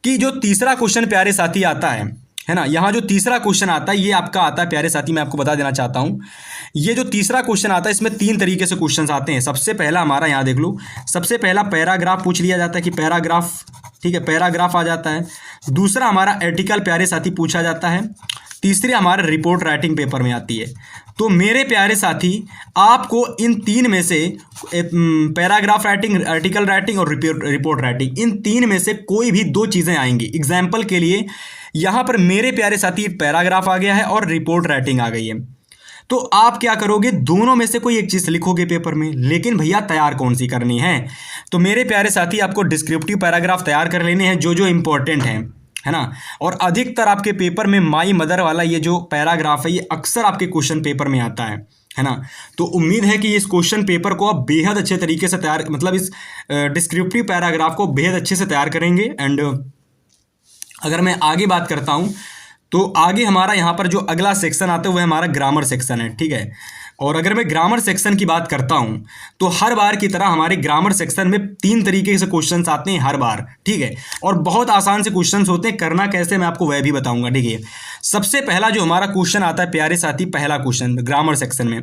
कि जो तीसरा क्वेश्चन प्यारे साथी आता है ना, यहां जो तीसरा क्वेश्चन आता है ये आपका आता है प्यारे साथी, मैं आपको बता देना चाहता हूं, ये जो तीसरा क्वेश्चन आता है इसमें तीन तरीके से क्वेश्चंस आते हैं। सबसे पहला हमारा यहां देख लो, सबसे पहला पैराग्राफ पूछ लिया जाता है कि पैराग्राफ, ठीक है, पैराग्राफ आ जाता है। दूसरा हमारा आर्टिकल प्यारे साथी पूछा जाता है। तीसरी हमारा रिपोर्ट राइटिंग पेपर में आती है। तो मेरे प्यारे साथी, आपको इन तीन में से पैराग्राफ राइटिंग, आर्टिकल राइटिंग और रिपोर्ट राइटिंग, इन तीन में से कोई भी दो चीज़ें आएंगी। एग्जाम्पल के लिए यहाँ पर मेरे प्यारे साथी पैराग्राफ आ गया है और रिपोर्ट राइटिंग आ गई है, तो आप क्या करोगे, दोनों में से कोई एक चीज़ लिखोगे पेपर में। लेकिन भैया तैयार कौन सी करनी है? तो मेरे प्यारे साथी, आपको डिस्क्रिप्टिव पैराग्राफ तैयार कर लेने हैं जो जो इंपॉर्टेंट हैं, है ना। और अधिकतर आपके पेपर में माई मदर वाला ये जो पैराग्राफ है, ये अक्सर आपके क्वेश्चन पेपर में आता है ना। तो उम्मीद है कि इस क्वेश्चन पेपर को आप बेहद अच्छे तरीके से तैयार, मतलब इस डिस्क्रिप्टिव पैराग्राफ को बेहद अच्छे से तैयार करेंगे। एंड अगर मैं आगे बात करता हूँ, तो आगे हमारा यहाँ पर जो अगला सेक्शन आता है वह हमारा ग्रामर सेक्शन है, ठीक है। और अगर मैं ग्रामर सेक्शन की बात करता हूं, तो हर बार की तरह हमारे ग्रामर सेक्शन में तीन तरीके से क्वेश्चंस आते हैं हर बार, ठीक है। और बहुत आसान से क्वेश्चंस होते हैं, करना कैसे मैं आपको वह भी बताऊंगा, ठीक है। सबसे पहला जो हमारा क्वेश्चन आता है प्यारे साथी, पहला क्वेश्चन ग्रामर सेक्शन में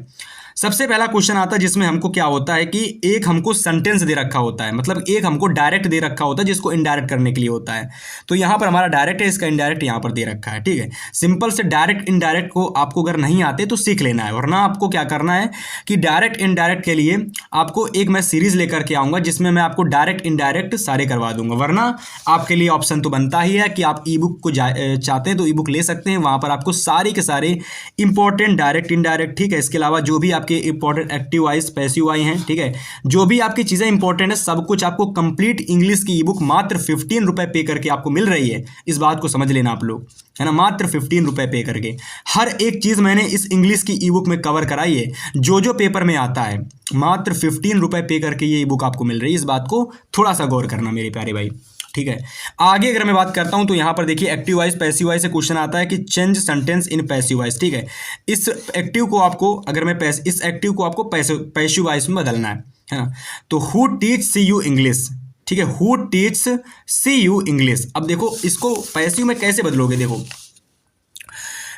सबसे पहला क्वेश्चन आता है, जिसमें हमको क्या होता है कि एक हमको सेंटेंस दे रखा होता है, मतलब एक हमको डायरेक्ट दे रखा होता है जिसको इनडायरेक्ट करने के लिए होता है। तो यहाँ पर हमारा डायरेक्ट है, इसका इनडायरेक्ट यहाँ पर दे रखा है, ठीक है। सिंपल से डायरेक्ट इनडायरेक्ट को आपको अगर नहीं आते तो सीख लेना है, वरना आपको क्या करना है कि डायरेक्ट इनडायरेक्ट के लिए आपको एक मैं सीरीज लेकर के आऊँगा जिसमें मैं आपको डायरेक्ट इनडायरेक्ट सारे करवा दूंगा। वरना आपके लिए ऑप्शन तो बनता ही है कि आप ई बुक को चाहते हैं तो ई बुक ले सकते हैं, वहाँ पर आपको सारे के सारे इंपॉर्टेंट डायरेक्ट इनडायरेक्ट, ठीक है, इसके अलावा जो भी आपके आपके important active voice passive voice हैं, ठीक है, जो भी आपकी चीज़ें इंपॉर्टेंट है सब कुछ आपको कंप्लीट इंग्लिश की ई बुक मात्र 15 रुपये पे करके आपको मिल रही है। इस बात को समझ लेना आप लोग, है ना, मात्र 15 रुपये पे करके हर एक चीज़ मैंने इस इंग्लिश की ई बुक में कवर कराई है, जो पेपर में आता है मात्र 15 रुपये पे करके ये ई बुक आपको मिल रही है। इस बात को थोड़ा सा गौर करना मेरे प्यारे भाई, ठीक है। आगे अगर मैं बात करता हूं तो यहां पर देखिए एक्टिव वाइज पैसिव वाइज से क्वेश्चन आता है कि change sentence in passive wise, ठीक है। इस एक्टिव को आपको अगर मैं इस एक्टिव को आपको पैसिव वाइज में बदलना है ना। तो who teaches you English, ठीक है, who teaches you English. अब देखो इसको पैसिव में कैसे बदलोगे, देखो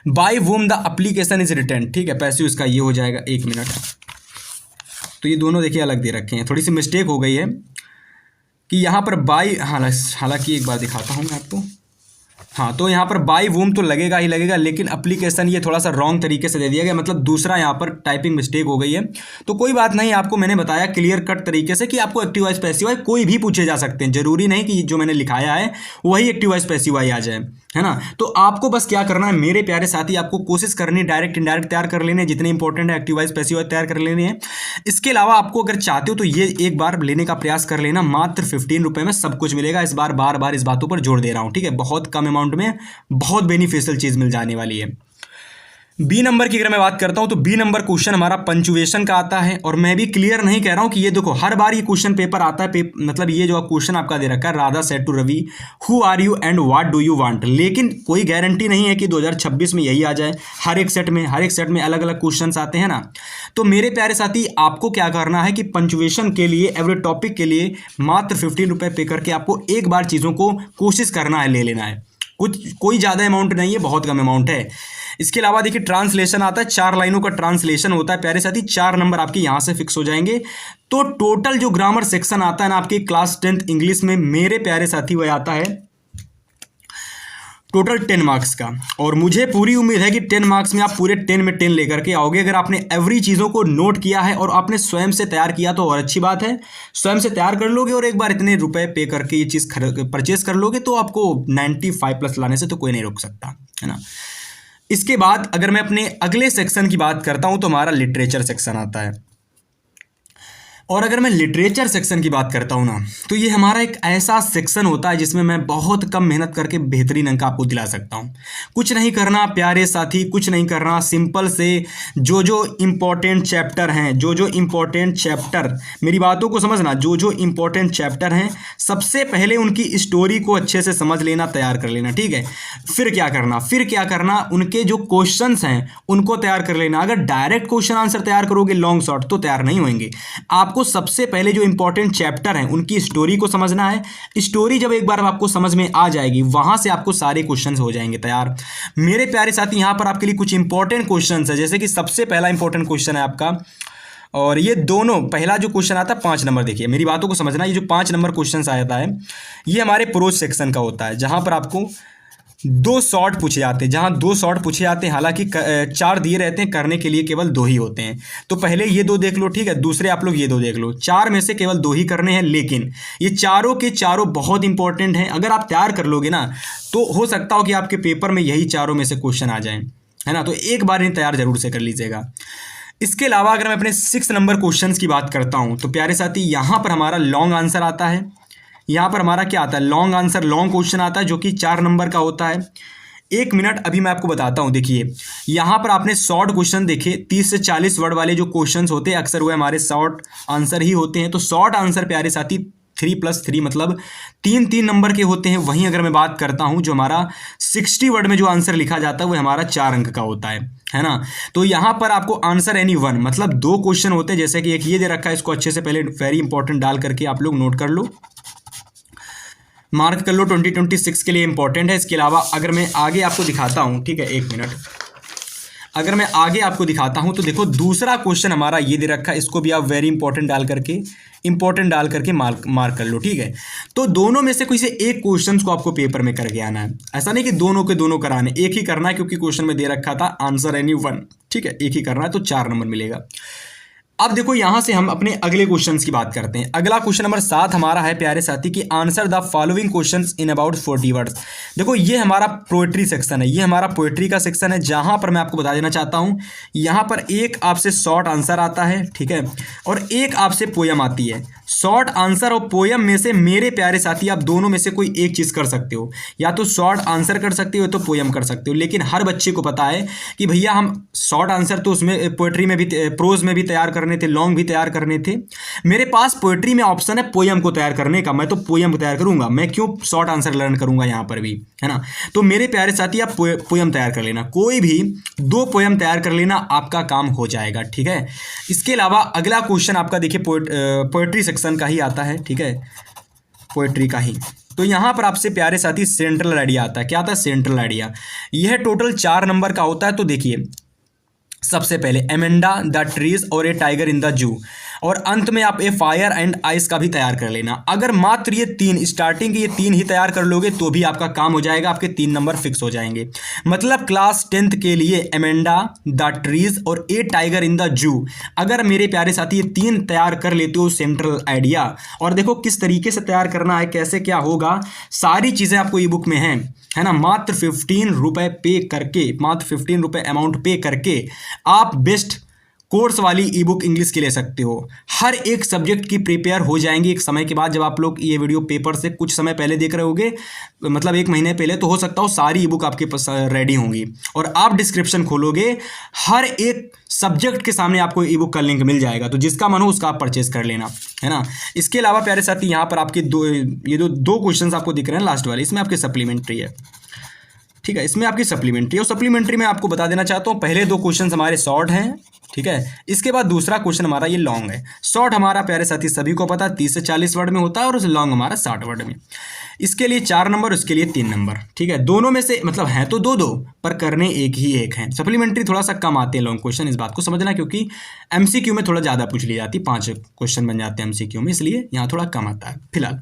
by whom the application is written, ठीक है, पैसिव इसका ये हो जाएगा। एक मिनट, तो ये दोनों देखिए अलग दे रखे हैं, थोड़ी सी मिस्टेक हो गई है कि यहाँ पर बाई, हालांकि एक बार दिखाता हूँ मैं आपको। हाँ, तो यहाँ पर बाई वूम तो लगेगा ही लगेगा, लेकिन एप्लीकेशन ये थोड़ा सा रॉन्ग तरीके से दे दिया गया, मतलब दूसरा यहाँ पर टाइपिंग मिस्टेक हो गई है। तो कोई बात नहीं, आपको मैंने बताया क्लियर कट तरीके से कि आपको एक्टिव वाइज पैसिव वाइज कोई भी पूछे जा सकते हैं, जरूरी नहीं कि जो मैंने लिखाया है वही एक्टिव वाइज पैसिव वाइज आ जाए, है ना। तो आपको बस क्या करना है मेरे प्यारे साथी, आपको कोशिश करनी डायरेक्ट इंडायरेक्ट तैयार कर लेने, जितने इंपॉर्टेंट है एक्टिव वाइज पैसिव वाइज तैयार कर लेने हैं। इसके अलावा आपको अगर चाहते हो तो ये एक बार लेने का प्रयास कर लेना, मात्र 15 रुपये में सब कुछ मिलेगा। इस बार बार बार इस बातों पर जोड़ दे रहा हूँ, ठीक है, बहुत कम अमाउंट में बहुत बेनिफिशियल चीज मिल जाने वाली है। बी नंबर की अगर मैं बात करता हूं तो बी नंबर क्वेश्चन हमारा पंचुएशन का आता है, और मैं भी क्लियर नहीं कह रहा हूं कि ये देखो हर बार ये क्वेश्चन पेपर आता है, मतलब ये जो क्वेश्चन आपका दे रखा है, Radha said to Ravi who are you and what do you want, लेकिन कोई गारंटी नहीं है कि 2026 में यही आ जाए। हर एक सेट में अलग अलग क्वेश्चन आते हैं ना। तो मेरे प्यारे साथी आपको क्या करना है कि पंचुएशन के लिए एवरी टॉपिक के लिए मात्र 15 रुपये पे करके आपको एक बार चीज़ों को कोशिश करना है, ले लेना है। कोई ज़्यादा अमाउंट नहीं है, बहुत कम अमाउंट है। इसके अलावा देखिए ट्रांसलेशन आता है, 4 लाइनों का ट्रांसलेशन होता है प्यारे साथी, 4 नंबर आपके यहाँ से फिक्स हो जाएंगे। तो टोटल जो ग्रामर सेक्शन आता है ना आपके क्लास 10th इंग्लिश में मेरे प्यारे साथी वह आता है टोटल 10 मार्क्स का, और मुझे पूरी उम्मीद है कि 10 मार्क्स में आप पूरे 10 में 10 लेकर के आओगे। अगर आपने एवरी चीज़ों को नोट किया है और आपने स्वयं से तैयार किया तो और अच्छी बात है, स्वयं से तैयार कर लोगे और एक बार इतने रुपए पे करके ये चीज़ परचेज कर लोगे तो आपको 95 प्लस लाने से तो कोई नहीं रोक सकता, है ना। इसके बाद अगर मैं अपने अगले सेक्शन की बात करता हूं तो हमारा लिटरेचर सेक्शन आता है, और अगर मैं लिटरेचर सेक्शन की बात करता हूं ना तो ये हमारा एक ऐसा सेक्शन होता है जिसमें मैं बहुत कम मेहनत करके बेहतरीन अंक आपको दिला सकता हूं। कुछ नहीं करना प्यारे साथी, कुछ नहीं करना, सिंपल से जो इंपॉर्टेंट चैप्टर हैं, जो इंपॉर्टेंट चैप्टर, मेरी बातों को समझना, जो इंपॉर्टेंट चैप्टर हैं सबसे पहले उनकी स्टोरी को अच्छे से समझ लेना, तैयार कर लेना, ठीक है। फिर क्या करना, उनके जो क्वेश्चन हैं उनको तैयार कर लेना। अगर डायरेक्ट क्वेश्चन आंसर तैयार करोगे लॉन्ग शॉर्ट तो तैयार नहीं होंगे। आपको सबसे पहले जो इंपॉर्टेंट चैप्टर हैं उनकी स्टोरी को समझना है। स्टोरी जब एक बार आपको समझ में आ जाएगी वहां से आपको सारे क्वेश्चंस हो जाएंगे तैयार। मेरे प्यारे साथी यहां पर आपके लिए कुछ इंपॉर्टेंट क्वेश्चंस है, जैसे कि सबसे पहला इंपॉर्टेंट क्वेश्चन है आपका, और ये दोनों पहला जो क्वेश्चन आता है 5 नंबर, देखिए मेरी बातों को समझना, ये जो 5 नंबर क्वेश्चन आता है ये हमारे प्रोज सेक्शन का होता है, जहां पर आपको 2 शॉर्ट पूछे जाते हैं, जहां 2 शॉर्ट पूछे जाते हैं। हालांकि 4 दिए रहते हैं, करने के लिए केवल 2 ही होते हैं। तो पहले ये 2 देख लो, ठीक है, दूसरे आप लोग ये 2 देख लो। 4 में से केवल 2 ही करने हैं, लेकिन ये चारों के चारों बहुत इंपॉर्टेंट हैं। अगर आप तैयार कर लोगे ना तो हो सकता हो कि आपके पेपर में यही चारों में से क्वेश्चन आ जाएं, है ना। तो एक बार इन्हें तैयार जरूर से कर लीजिएगा। इसके अलावा अगर मैं अपने 6 नंबर क्वेश्चन की बात करता हूँ तो प्यारे साथी यहाँ पर हमारा लॉन्ग आंसर आता है। यहाँ पर हमारा क्या आता है, लॉन्ग आंसर, लॉन्ग क्वेश्चन आता है जो कि 4 नंबर का होता है। 1 मिनट अभी मैं आपको बताता हूँ। देखिए यहाँ पर आपने शॉर्ट क्वेश्चन देखे, 30 से 40 वर्ड वाले जो क्वेश्चंस होते हैं अक्सर वो हमारे शॉर्ट आंसर ही होते हैं। तो शॉर्ट आंसर प्यारे साथी 3+3 मतलब 3 नंबर के होते हैं। वहीं अगर मैं बात करता हूँ जो हमारा 60 वर्ड में जो आंसर लिखा जाता है वो हमारा 4 अंक का होता है ना। तो यहाँ पर आपको आंसर एनी वन मतलब 2 क्वेश्चन होते हैं, जैसे कि एक ये दे रखा है, इसको अच्छे से पहले वेरी इंपॉर्टेंट डाल करके आप लोग नोट कर लो, मार्क कर लो, 2026 के लिए इंपॉर्टेंट है। इसके अलावा अगर मैं आगे आपको दिखाता हूँ, ठीक है, 1 मिनट, अगर मैं आगे आपको दिखाता हूँ तो देखो दूसरा क्वेश्चन हमारा ये दे रखा है, इसको भी आप वेरी इंपॉर्टेंट डाल करके मार्क कर लो, ठीक है। तो दोनों में से कोई से एक क्वेश्चन को आपको पेपर में करके आना है। ऐसा नहीं कि दोनों के दोनों कराने, एक ही करना है, क्योंकि क्वेश्चन में दे रखा था आंसर एनी वन, ठीक है, एक ही करना है तो 4 नंबर मिलेगा। अब देखो यहाँ से हम अपने अगले क्वेश्चंस की बात करते हैं। अगला क्वेश्चन नंबर 7 हमारा है प्यारे साथी कि answer the following questions in about 40 words. देखो ये हमारा पोएट्री सेक्शन है, ये हमारा पोएट्री का सेक्शन है, जहाँ पर मैं आपको बता देना चाहता हूँ यहाँ पर एक आपसे शॉर्ट आंसर आता है, ठीक है, और एक आपसे पोयम आती है। शॉर्ट आंसर और पोयम में से मेरे प्यारे साथी आप दोनों में से कोई एक चीज़ कर सकते हो, या तो शॉर्ट आंसर कर सकते हो या तो पोयम कर सकते हो। लेकिन हर बच्चे को पता है कि भैया हम शॉर्ट आंसर तो उसमें पोएट्री में भी, प्रोज में भी तैयार करने थे, लॉन्ग भी तैयार करने थे। मेरे पास पोएट्री में ऑप्शन है पोयम को तैयार करने का, मैं तो पोयम तैयार करूंगा, मैं क्यों शॉर्ट आंसर लर्न करूंगा यहाँ पर भी, है ना। तो मेरे प्यारे साथी आप पोयम तैयार कर लेना, कोई भी 2 पोयम तैयार कर लेना, आपका काम हो जाएगा, ठीक है। इसके अलावा अगला क्वेश्चन आपका देखिए पोएट्री सेक्शन का ही आता है, ठीक है, पोएट्री का ही। तो यहाँ पर आपसे प्यारे साथी सेंट्रल आइडिया आता है। क्या आता है? Central idea. यह टोटल 4 नंबर का होता है। तो देखिए सबसे पहले एमेंडा द ट्रीज और ए टाइगर इन द जू, और अंत में आप ए फायर एंड आइस का भी तैयार कर लेना। अगर मात्र ये 3 स्टार्टिंग के ये 3 ही तैयार कर लोगे तो भी आपका काम हो जाएगा, आपके 3 नंबर फिक्स हो जाएंगे। मतलब क्लास 10th के लिए एमेंडा द ट्रीज और ए टाइगर इन द जू, अगर मेरे प्यारे साथी ये 3 तैयार कर लेते हो सेंट्रल आइडिया, और देखो किस तरीके से तैयार करना है, कैसे क्या होगा, सारी चीज़ें आपको ई बुक में हैं, है ना। मात्र 15 रुपये पे करके, मात्र 15 रुपये अमाउंट पे करके आप बेस्ट कोर्स वाली ई बुक इंग्लिश की ले सकते हो। हर एक सब्जेक्ट की प्रिपेयर हो जाएंगी एक समय के बाद। जब आप लोग ये वीडियो पेपर से कुछ समय पहले देख रहे होगे, मतलब 1 महीने पहले, तो हो सकता हो सारी ई बुक आपके पास रेडी होंगी, और आप डिस्क्रिप्शन खोलोगे हर एक सब्जेक्ट के सामने आपको ई बुक का लिंक मिल जाएगा। तो जिसका मन हो उसका आप परचेज कर लेना, है ना। इसके अलावा प्यारे साथी यहाँ पर आपके दो क्वेश्चन आपको दिख रहे हैं लास्ट वाले, इसमें आपके सप्लीमेंट्री है, ठीक है, इसमें आपकी सप्लीमेंट्री। और सप्लीमेंट्री में आपको बता देना चाहता हूँ, पहले 2 क्वेश्चन हमारे शॉर्ट हैं, ठीक है, इसके बाद दूसरा क्वेश्चन हमारा ये लॉन्ग है। शॉर्ट हमारा प्यारे साथी सभी को पता है 30 से 40 वर्ड में होता है, और लॉन्ग हमारा 60 वर्ड में। इसके लिए 4 नंबर, उसके लिए 3 नंबर, ठीक है। दोनों में से मतलब हैं तो 2-2, पर करने एक ही एक हैं। सप्लीमेंट्री थोड़ा सा कम आते हैं लॉन्ग क्वेश्चन, इस बात को समझना, क्योंकि MCQ में थोड़ा ज़्यादा पूछ ली जाती, 5 क्वेश्चन बन जाते हैं MCQ में, इसलिए यहाँ थोड़ा कम आता है फिलहाल।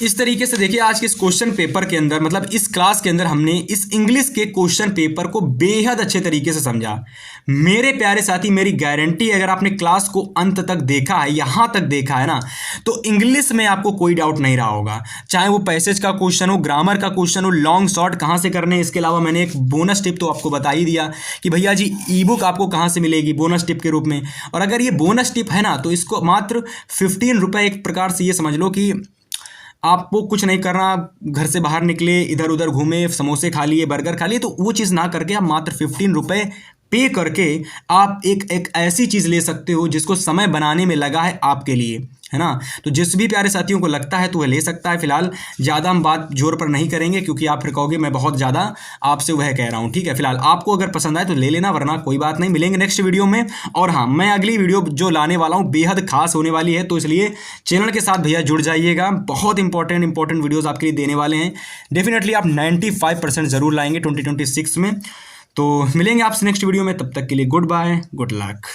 इस तरीके से देखिए आज के इस क्वेश्चन पेपर के अंदर, मतलब इस क्लास के अंदर हमने इस इंग्लिश के क्वेश्चन पेपर को बेहद अच्छे तरीके से समझा। मेरे प्यारे साथी, मेरी गारंटी, अगर आपने क्लास को अंत तक देखा है, यहाँ तक देखा है ना, तो इंग्लिश में आपको कोई डाउट नहीं रहा होगा। चाहे वो पैसेज का क्वेश्चन हो, ग्रामर का क्वेश्चन हो, लॉन्ग शॉर्ट कहाँ से करने। इसके अलावा मैंने एक बोनस टिप तो आपको बता ही दिया कि भैया जी ई बुक आपको कहाँ से मिलेगी, बोनस टिप के रूप में। और अगर ये बोनस टिप है ना, तो इसको मात्र 15 रुपये, एक प्रकार से ये समझ लो कि आपको कुछ नहीं करना, घर से बाहर निकले, इधर उधर घूमे, समोसे खा लिए, बर्गर खा लिए, तो वो चीज़ ना करके आप मात्र 15 रुपये पे करके आप एक ऐसी चीज़ ले सकते हो जिसको समय बनाने में लगा है आपके लिए, है ना। तो जिस भी प्यारे साथियों को लगता है तो वह ले सकता है। फिलहाल ज़्यादा हम बात जोर पर नहीं करेंगे, क्योंकि आप फिर कहोगे मैं बहुत ज़्यादा आपसे वह कह रहा हूँ, ठीक है। फिलहाल आपको अगर पसंद आए तो ले लेना, वरना कोई बात नहीं, मिलेंगे नेक्स्ट वीडियो में। और हाँ, मैं अगली वीडियो जो लाने वाला हूँ बेहद खास होने वाली है, तो इसलिए चैनल के साथ भैया जुड़ जाइएगा। बहुत इंपॉर्टेंट वीडियोज़ आपके लिए देने वाले हैं। डेफिनेटली आप 95% ज़रूर लाएंगे 2026 में। तो मिलेंगे आपसे नेक्स्ट वीडियो में, तब तक के लिए गुड बाय, गुड लक।